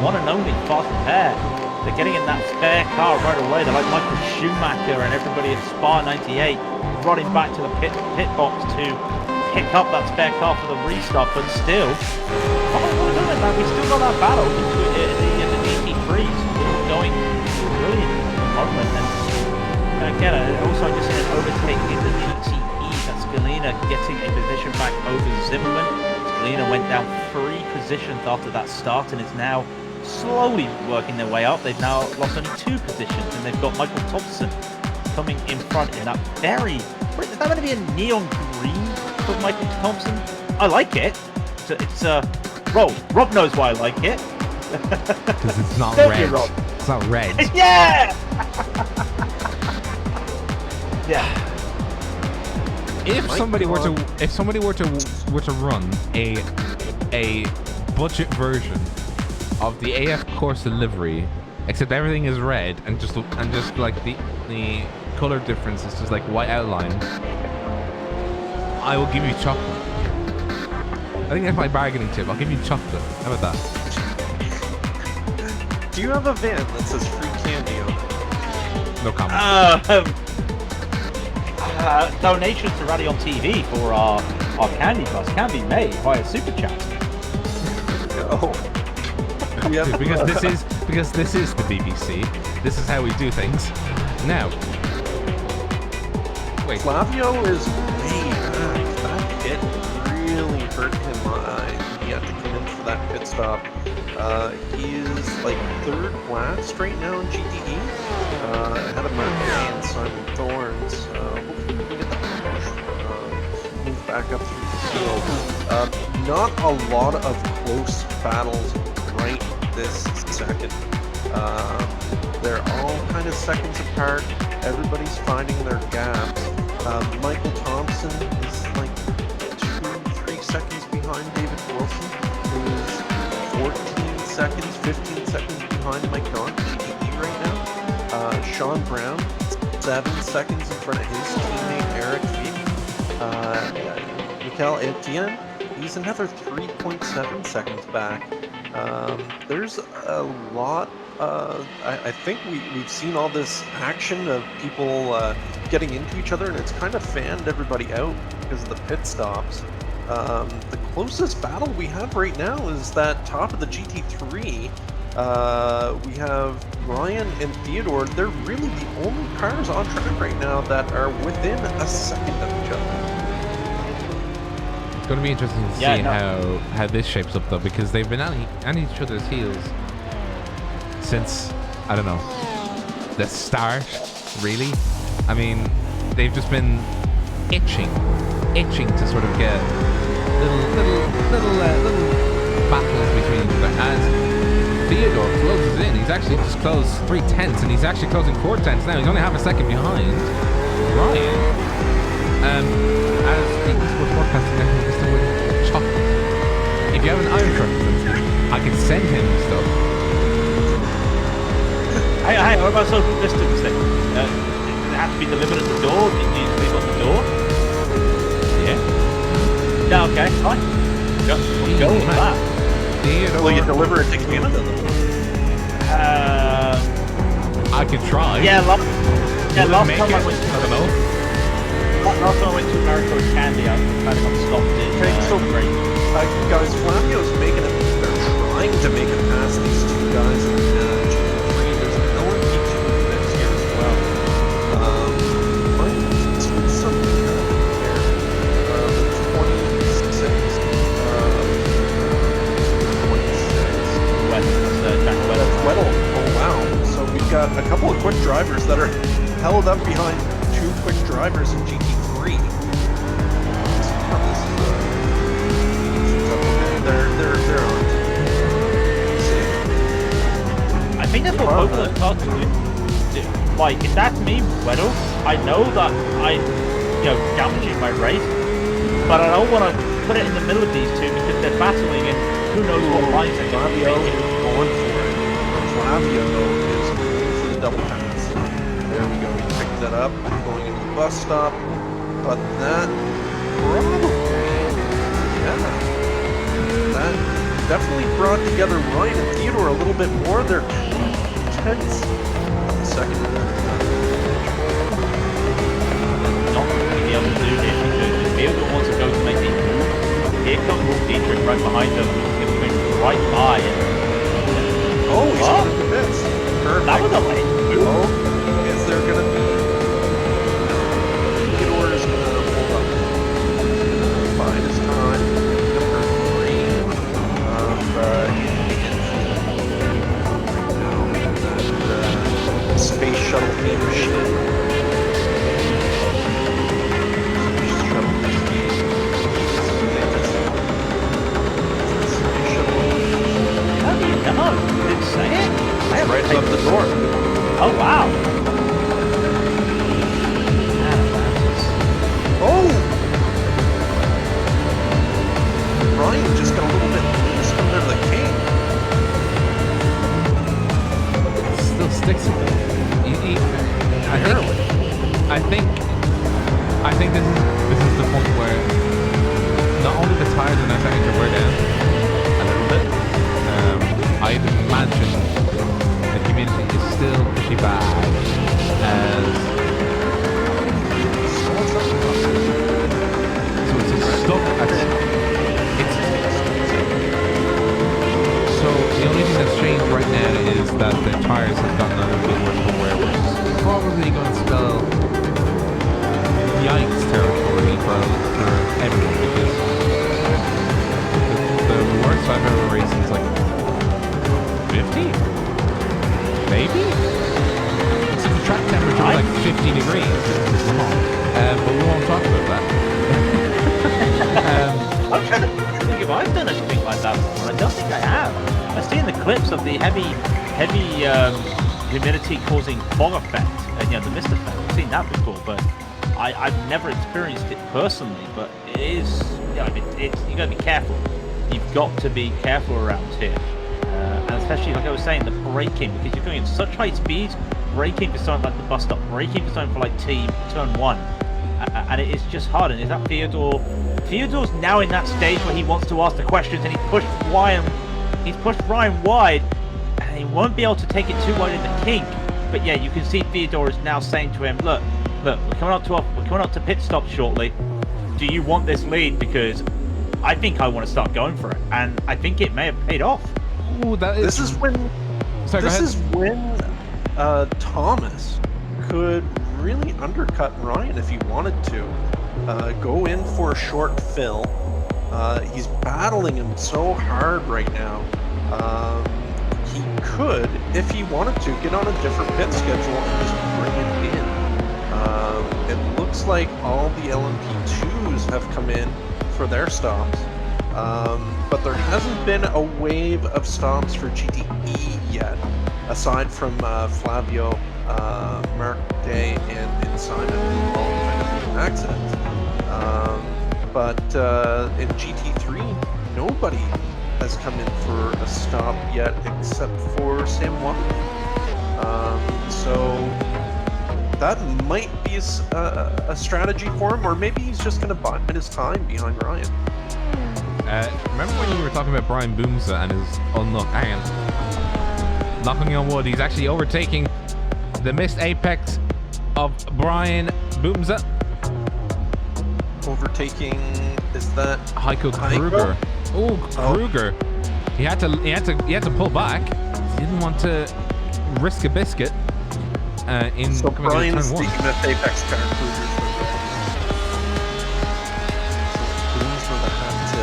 one and only fast repair. They're getting in that spare car right away. They're like Michael Schumacher and everybody at Spa 98 running back to the pit box to pick up that spare car for the restart. But still, we still got that battle between the GT3s going brilliant at the moment. And again, also just in an overtake in the GTE. That's Scalina getting a position back over Zimmermann. Scalina went down 3 positions after that start and is now slowly working their way up. They've now lost only 2 positions, and they've got Michael Thompson coming in front in that very... Is that going to be a neon green for Michael Thompson? I like it. It's Rob knows why I like it. Because it's not Don't red. you, Rob? It's not red. Yeah! Yeah. If somebody were to run a budget version of the AF Corsa livery, except everything is red and just like the color difference is just like white outline, I will give you chocolate. I think that's my bargaining tip. I'll give you chocolate. How about that? Do you have a van that says free candy on it? No comment. Donations to Rally on TV for our candy bus can be made via Super Chat. Oh. Yeah. because this is the BBC. This is how we do things. Now, wait. Flavio is way back. That hit really hurt him. He had to come in for that pit stop. He is like 3rd last right now in GTE. Ahead of Mark Day and Simon Thorns. Hopefully we can get that move back up through the field. Not a lot of close battles right this second. They're all kind of seconds apart. Everybody's finding their gaps. Michael Thompson is like 2-3 seconds behind David Wilson, who's 14 seconds, 15 seconds behind Mike Don, GTE right now. Sean Brown, 7 seconds in front of his teammate Eric Veek. Mikel Etienne, he's another 3.7 seconds back. There's a lot. I think we've seen all this action of people getting into each other, and it's kind of fanned everybody out because of the pit stops. The closest battle we have right now is that top of the GT3. We have Ryan and Theodore. They're really the only cars on track right now that are within a second of each other. It's going to be interesting to see how this shapes up, though, because they've been at each other's heels since, I don't know, the start, really. I mean, they've just been itching to sort of get little battles between each other. As Theodore closes in, he's actually just closed 3/10, and he's actually closing 4/10 now. He's only half a second behind Ryan. As people were forecasting that he's still with chocolate. If you have an Iron Truck, I can send him stuff. Hey, what about social distance then? Does it have to be delivered at the door? Do you leave on the door? Yeah, okay, fine. Go with that. Will you deliver it to Canada though? I could try. Last time I went I don't know. Last time I went to America with Candy, I kind of got stopped in. Okay, so great. guys, Flavio's making it. They're trying to make it past these two guys. There's no LMP2 next year as well. Might see something happening there. The 26. 26. That's Weddle. Oh wow. So we've got a couple of quick drivers that are held up behind two quick drivers in GT3. They're on. I think that's what both of those cars do. Like, if that's me, Weddle, I know that I'm, damaging my race, but I don't want to put it in the middle of these two because they're battling and who knows what lines they're going to be making. Going for it. Flavio, though, is going for the double pass. There we go. He picked that up, going into the bus stop, but that probably, that definitely brought together Ryan and Theodore a little bit more. They're tense on the second. Not going to be able to do it because Theodore wants to go to make the move. Here comes Dietrich right behind them. He's going right by him. Oh, he's going to the bits. Perfect. That was a late move. Oh, is there going to be... Theodore is going to hold up. Bide his time. Number 3. Space shuttle theme machine. How do you know? Did it say it? Right above the door. Oh, wow. Oh! Ryan just got a little bit loose under the king. It still sticks with him. I think this is the point where not only the tires are now starting to wear down a little bit. I'd imagine the humidity is still pretty bad as so it's stuck at so the only thing that's changed right now is that the tires have gotten a little bit worse for wear, which is probably going to spell yikes territory for everyone because the worst I've ever raced is like 50? Maybe? So the track temperature was like 50 degrees. It's long. But we won't talk about that. I'm trying to think if I've done anything like that before. I don't think I have. I've seen the clips of the heavy humidity causing fog effect and the mist effect. I've seen that before, but I've never experienced it personally. But it is, you got to be careful. You've got to be careful around here. And especially, like I was saying, the braking, because you're going at such high speeds, braking for something like the bus stop, braking for something for like turn 1, and it is just hard. And is that Theodore? Theodore's now in that stage where he wants to ask the questions, and he's pushed Ryan wide, and he won't be able to take it too wide in the kink. But yeah, you can see Theodore is now saying to him, look, we're coming up to pit stop shortly. Do you want this lead? Because I think I want to start going for it, and I think it may have paid off. Ooh, this is when Thomas could really undercut Ryan if he wanted to. Go in for a short fill. He's battling him so hard right now. He could, if he wanted to, get on a different pit schedule and just bring it in. It looks like all the LMP2s have come in for their stops. But there hasn't been a wave of stops for GTE yet, aside from Flavio, Marque, and Simon, all kind of accidents. But in GT3, nobody has come in for a stop yet except for Sam Watkins. So that might be a strategy for him, or maybe he's just going to bide his time behind Ryan. Remember when you were talking about Brian Boomsa and his unlock? Hang on. Knocking on wood, he's actually overtaking the missed apex of Brian Boomsa. Overtaking, is that Heiko Kruger? Oh, Kruger. He had to pull back. He didn't want to risk a biscuit. In So coming Brian's into turn the 1. unit apex car Kruger's the So Boomsma that had to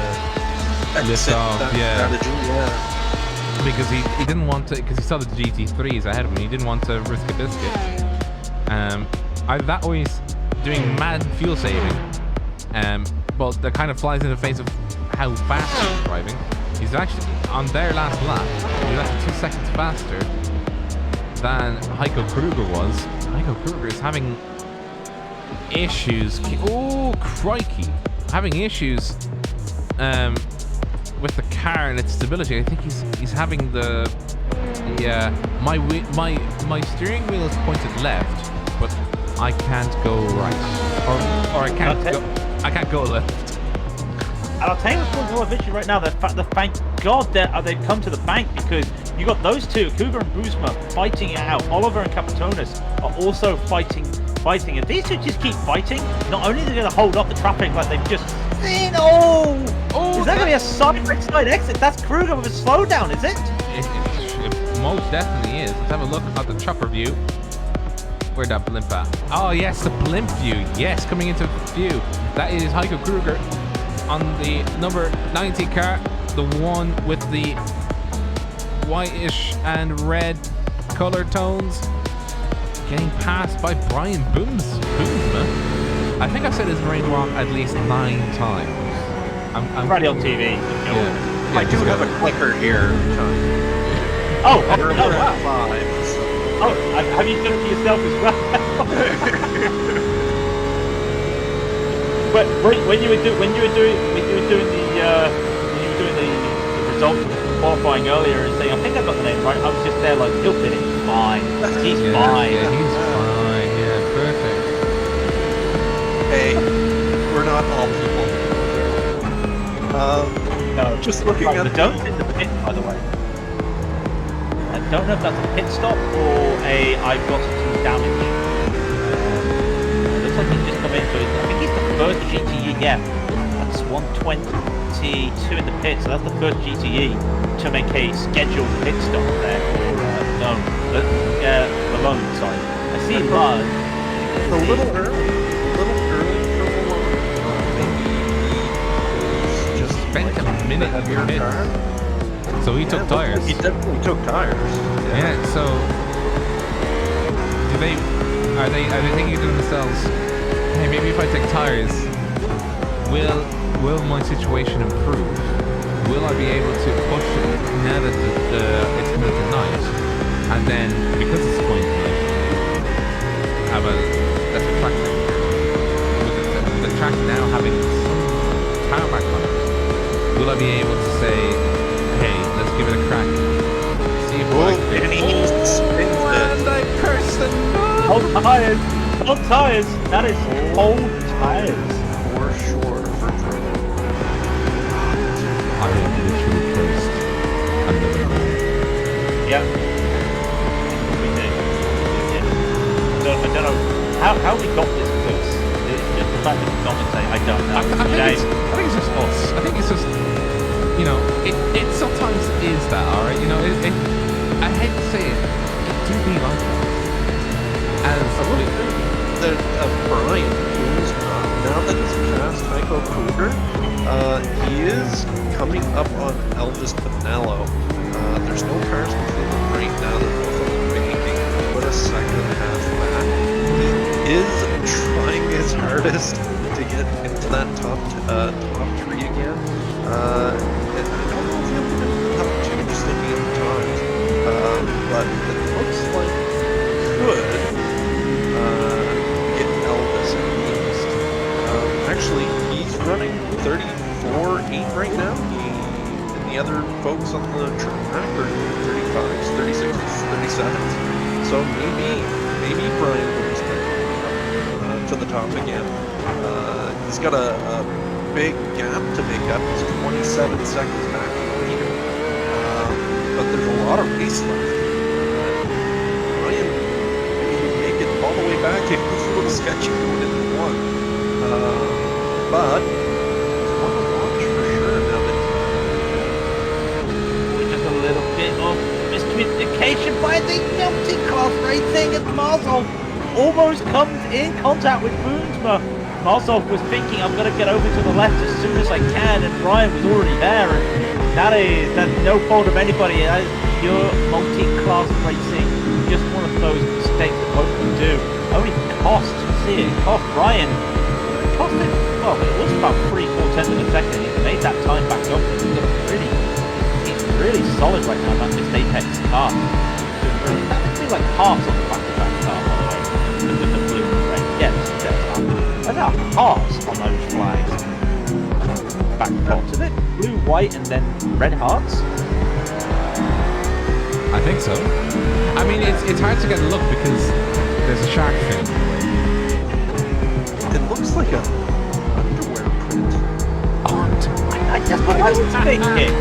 Lift exit off, that yeah. strategy, yeah. Because he didn't want to, because he saw the GT3s ahead of him. He didn't want to risk a biscuit. That always doing mad fuel saving. But that kind of flies in the face of how fast he's driving. He's actually on their last lap. He was actually 2 seconds faster than Heiko Kruger was. Heiko Kruger is having issues. Oh crikey! Having issues with the car and its stability. I think he's having the my steering wheel is pointed left, but I can't go right, or I can't go left. And I'll tell you what's causing a lot of issue right now. Thank God that they've come to the bank, because you got those two, Cougar and Boomsma, fighting it out. Oliver and Capitonis are also fighting. And these two just keep fighting. Not only are they going to hold up the traffic like they've just seen. Is that going to be a side exit? That's Kruger with a slowdown, is it? It most definitely is. Let's have a look at the chopper view. Where'd that blimp at? Oh yes, the blimp view. Yes, coming into view. That is Heiko Kruger on the number 90 car, the one with the whitish and red color tones, getting passed by Brian Boomsma. I think I've said his name wrong at least 9 times. I'm ready on TV. Yeah. I do have a clicker here. Oh, We're wow. live, so. Oh, have you done it to yourself as well? But when you were doing the results qualifying earlier and saying, I think I got the name right, I was just there like, he'll fit it fine. He's fine. Yeah, he's fine. Yeah, perfect. Hey, we're not all people. No, just looking at the don't in the pit, by the way. I don't know if that's a pit stop or I've got some damage. Looks like he's just come in, so I think he's the first GTE. Yeah, that's 122 in the pit, so that's the first GTE to make a scheduled pit stop there. Malone, sorry. I see Lud. A little early for Malone. Maybe just Spent a minute in your pit. So he took tires. He definitely took tires. Yeah. So are they thinking to themselves, hey, maybe if I take tires, will my situation improve? Will I be able to push it now that it's coming to night? And then because it's going to night, have that's a track with the track now having some tarmac on it. Will I be able to say, hey, let's give it a crack? See if I can. And he spins And I curse the no! Old tires! Old tires! That is old tires. for sure. I am literally cursed. And never know. Yep. We did. I don't know how we got this curse. It's just the fact that we commentate, I don't know. I think it's just us. I think it's just, you know, it sometimes is that, alright? You know, I hate to say it do be like that. As Brian Boomsma, now that he's past Heiko Kruger, he is coming up on Elvis Pinello. There's no cars between them right now. They're both on the banking, but a second and a half back. He is trying his hardest to get into that top 3 again. And I don't know if he'll get into the top 2 just looking at the times. But it looks like he could get Elvis at least. Actually, he's running 34.8 right now. And the other folks on the track are 35s, 36s, 37s. So maybe Brian Williams can to the top again. He's got a big gap to make up. He's 27 seconds back in the leader. But there's a lot of race left. Ryan may make it all the way back. It was a little sketchy going into one. But it's one to watch for sure now that Just a little bit of miscommunication by the multi-class racing, and Marzov almost comes in contact with Boonsma. Marzov was thinking, I'm going to get over to the left as soon as I can, and Ryan was already there, and that's no fault of anybody. That is pure multi-class racing. Just one of those mistakes that most can do. Only cost, see it, cost Ryan. It cost him, well, it was about 3/4 of a second. He's made that time back up. He's really solid right now, that mixed Apex car. That feels like hearts on the back-to-back car, by the way. With the blue and red. Yeah, that's our hearts on those flags. Back front, is it? Blue, white, and then red hearts? I think so. I mean, it's hard to get a look because there's a shark fin. it looks like a underwear print. That's what I was thinking.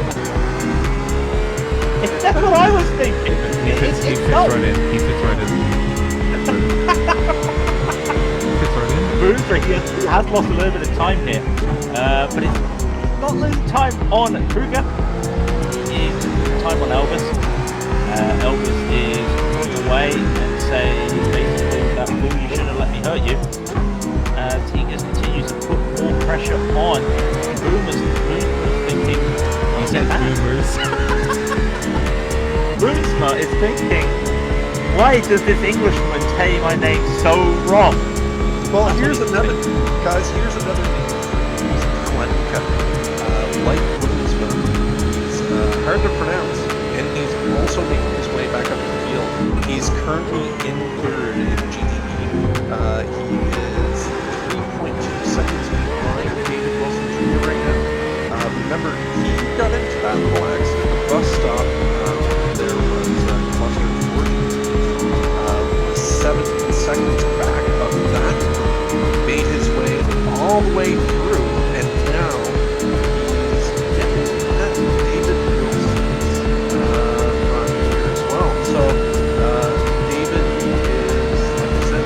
That's what I was thinking. He fits right in. He fits right in. Boonsma, he has lost a little bit of time here, but it's not losing time on Kruger. It's time on Elvis. Elvis is pulling away and saying basically that fool, you shouldn't let me hurt you. As he just continues to put more pressure on Boomers. Thinking, He said boomers. Boonsma is thinking, why does this Englishman say my name so wrong? Well, here's another name for Glenka. Like Boomsma, he's hard to pronounce, and he's also making his way back up the field. He's currently in third in GTE. He is 3.2 seconds behind David Wilson Jr. right now. Remember, he got into that little accident at the bus stop. There was cluster 4 was 17 seconds back of that. Made his way all the way through, and now he's getting at David Wilson's run here as well. So David is, like I said,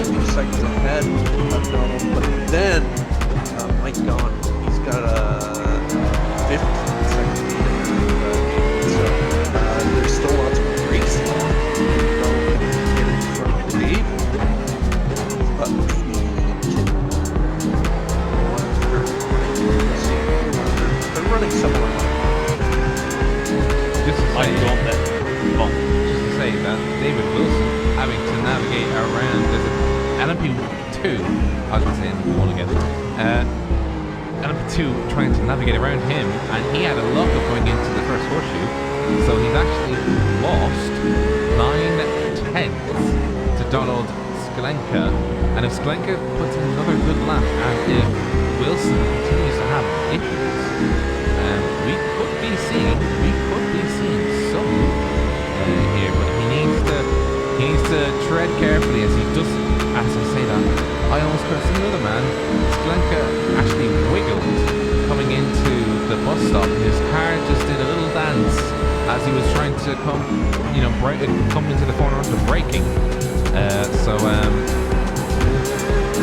2 seconds ahead of Donald, but then, my God, he's got a 15 second lead David. So there's still lots of race left. Donald can get in front of David, but maybe they're running similar. Just to say that David Wilson having to navigate around, there's an LMP2, I was going to say LMP1 again, LMP2 trying to navigate around him, and he had a luck of going into the first horseshoe, so he's actually lost 9/10 to Donald Sklenka, and if Sklenka puts in another good lap, and if Wilson continues to have issues, we could be seeing some here, but he needs to tread carefully as he does. As I say that, I almost could have seen another man. Sklenka actually wiggled coming into the bus stop. His car just did a little dance as he was trying to come into the corner onto braking.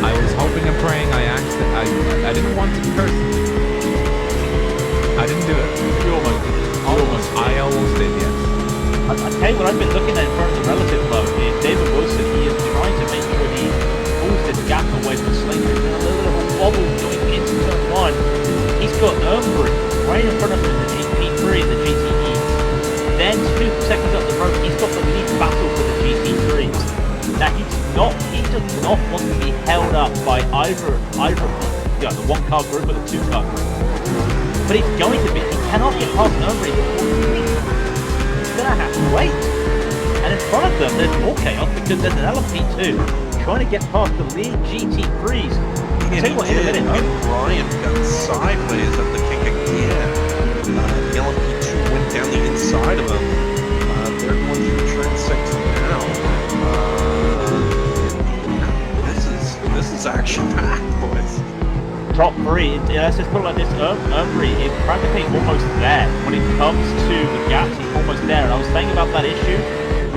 I was hoping and praying. I didn't want to curse. I didn't do it. I almost did, yes. I tell you what, I've been looking at in front of the relative mode is David Wilson. He is trying to make sure he pulls this gap away from Slinger. There's been a little bit of a wobble going into turn 1. He's got Embry right in front of him in the GP3, the GTE. Then 2 seconds up the road, he's got the lead battle for the GT3s. Now he does not want to be held up by either the 1 car group or the 2 car group. But he's going to be. He cannot get past Embry before he leaves. He's going to have to wait. And in front of them, there's more chaos because there's an LMP2 trying to get past the lead GT3s. And Ryan got sideways at the kick again. The LMP2 went down the inside of him. They're going through turn 6 now. This is action-packed, boys. top three. Let's just put it like this: Embry is practically almost there when it comes to the gaps. He's almost there. And I was saying about that issue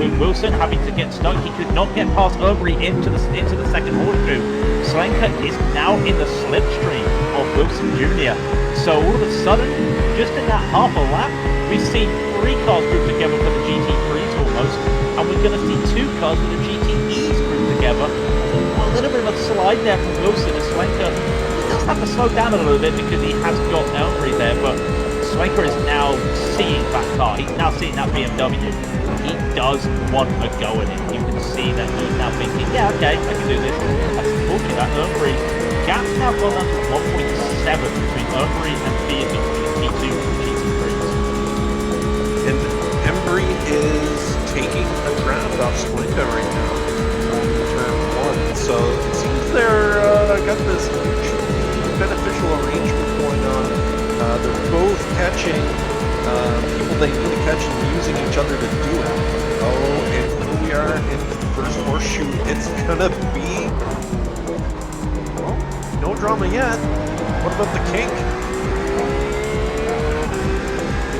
with Wilson having to get stuck. He could not get past Embry into the second horseshoe. Slenka is now in the slipstream of Wilson Jr. So all of a sudden, just in that half a lap, we've seen 3 cars grouped together for the GT3s almost, and we're going to see 2 cars with the GTEs grouped together. A little bit of a slide there from Wilson, and Slenka does have to slow down a little bit because he has got Embry there, but Slenka is now seeing that car. He's now seeing that BMW. He does want a go at it. You can see that he's now thinking, yeah, okay, I can do this. That's talking about Embry. Gap's now gone down to 1.7 between Embry and Theodore in the T2 and GT3s. And Embry is taking a ground off Slenka right now in turn 1. So it seems they're got this mutually beneficial arrangement going on. They're both catching people they need to catch and using each other to do it. Oh, and here we are in the first horseshoe. It's gonna be, well, no drama yet. What about the kink?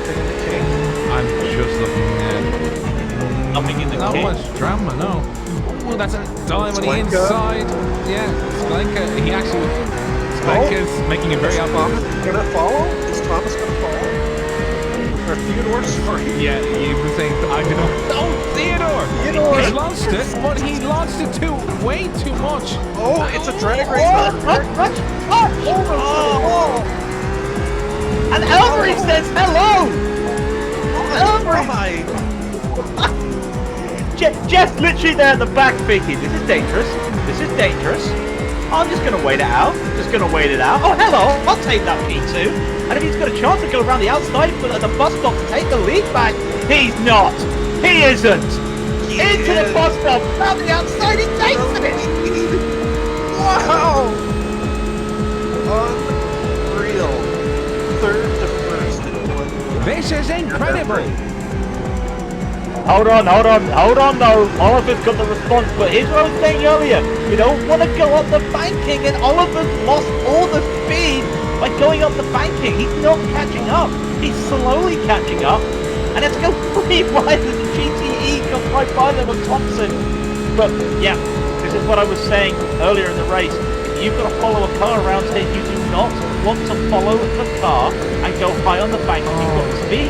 Anything in the kink? I'm just looking at Nothing in the not kink. much drama, no. Oh, that's a dive on the Slenka. inside. Yeah, Slenka, he actually, Slenka's making it very Is obvious. Thomas gonna follow? Is Thomas gonna follow? Or Theodore, sorry. Yeah, you've been saying, I don't know. Oh, Theodore! He's launched it, but he launched it way too much. Oh, it's a drag race. And Embry says hello! Hi. Jeff's literally there in the back thinking, this is dangerous, this is dangerous. I'm just going to wait it out, Oh, hello, I'll take that P2. And if he's got a chance to go around the outside for the bus stop to take the lead back, he's not. He isn't. Into the bus stop, around the outside, he takes it. Wow. Unreal. Third to first in 1. This is incredible. Hold on though. Oliver's got the response, but here's what I was saying earlier. You don't want to go up the banking, and Oliver's lost all the speed by going up the banking. He's not catching up. He's slowly catching up, and it's go 3 wide as the GTE goes right by them with Thompson. But yeah, this is what I was saying earlier in the race. If you've got to follow a car around here, you do not want to follow the car and go high on the banking. You've got the speed.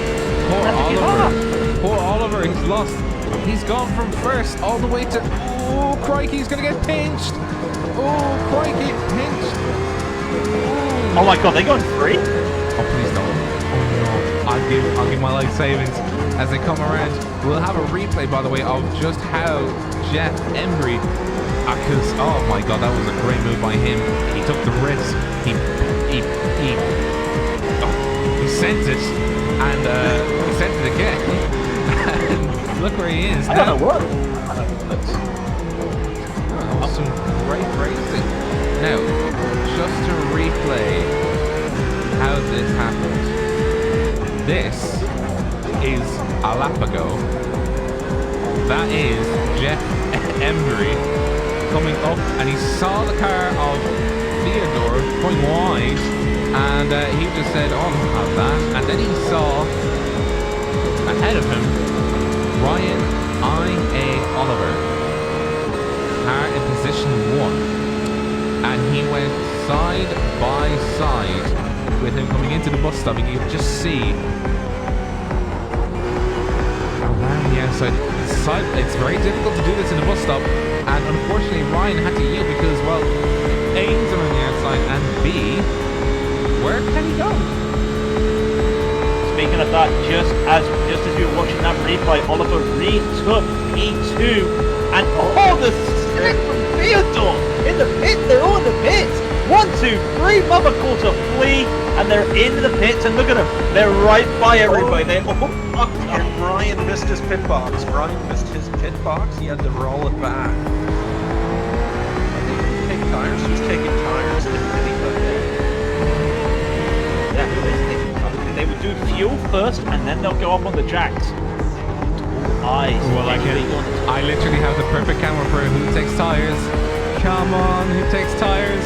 Poor Oliver, he's lost. He's gone from first all the way to... Oh, crikey, he's going to get pinched. Oh, crikey, pinched. Oh my god, they going 3? Oh, please don't. Oh, no. I'll give my life savings as they come around. We'll have a replay, by the way, of just how Jeff Embry... Because, oh my god, that was a great move by him. He took the risk. He sent it. And he sent it again. And look where he is now. I don't know what. Some great racing. Now, just to replay how this happened. This is a lap ago. That is Jeff Embry coming up, and he saw the car of Theodore going wide, and he just said, oh, I'll have that. And then he saw ahead of him Ryan I.A. Oliver, car in position 1, and he went side by side with him coming into the bus stop. You can just see around the outside. It's very difficult to do this in the bus stop, and unfortunately Ryan had to yield because, well, A, he's around the outside, and B, where can he go? Speaking of that, just as we were watching that replay, Oliver retook P2, and the stick from Theodore in the pit. They're all in the pits. 1, 2, 3. Mother caught a flea, and they're in the pits. And look at them. They're right by everybody. They're all fucked up. And Ryan missed his pit box. He had to roll it back. I think he take tires. Who's taking tires? They would do fuel first, and then they'll go up on the jacks. Eyes. Well, I literally have the perfect camera for who takes tires. Come on, who takes tires?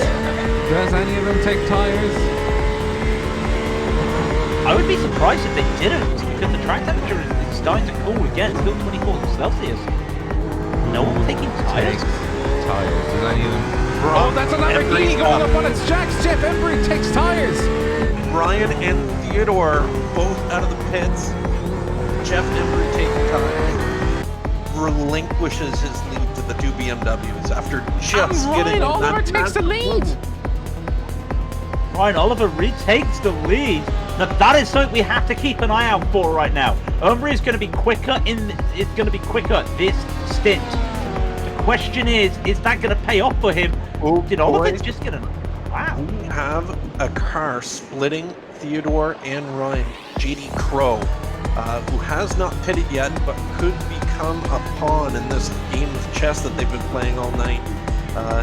Does any of them take tires? I would be surprised if they didn't, because the track temperature is starting to cool again, still 24 Celsius. No one taking tires? Tires. Does any of them? Oh, that's a Lamborghini going up on its jacks. Jeff Embry takes tires. Brian and Theodore both out of the pits. Jeff Embry taking tires. Relinquishes his lead to the two BMWs after just getting Ryan Oliver takes the lead. Ryan Oliver retakes the lead. Now that is something we have to keep an eye out for right now. Embry is going to be quicker this stint. The question is that going to pay off for him? Oh, did Oliver just get a... Wow. We have a car splitting Theodore and Ryan. JD Crow, who has not pitted yet, but could become a pawn in this game of chess that they've been playing all night.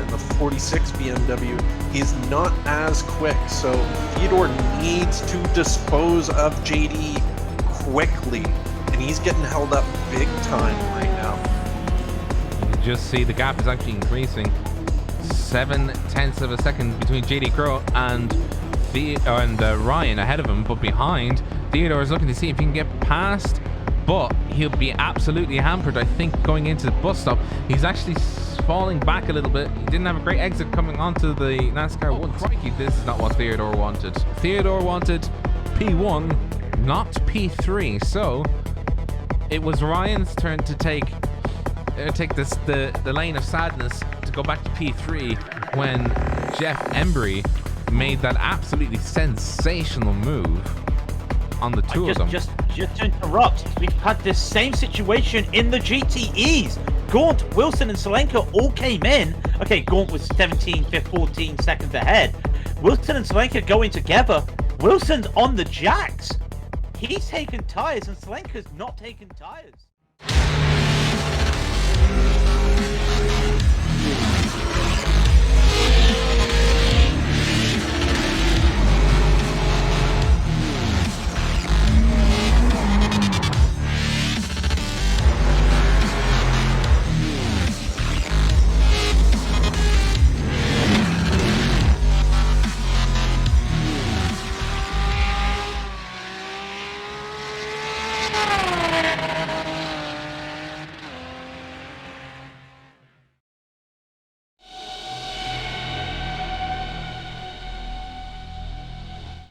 In the 46 BMW, he's not as quick, so Theodore needs to dispose of JD quickly, and he's getting held up big time right now. You can just see the gap is actually increasing. 0.7 of a second between JD Crow and Ryan ahead of him, but behind, Theodore is looking to see if he can get past, but he'll be absolutely hampered, I think, going into the bus stop. He's actually falling back a little bit. He didn't have a great exit coming onto the NASCAR 1. Crikey, this is not what Theodore wanted. Theodore wanted P1, not P3, so it was Ryan's turn to take the lane of sadness to go back to P3 when Jeff Embry made that absolutely sensational move on the two of them. Just to interrupt, we've had this same situation in the GTEs. Gaunt, Wilson, and Salenka all came in. Okay, Gaunt was 14 seconds ahead. Wilson and Salenka going together. Wilson's on the jacks. He's taken tires, and Salenka's not taken tires.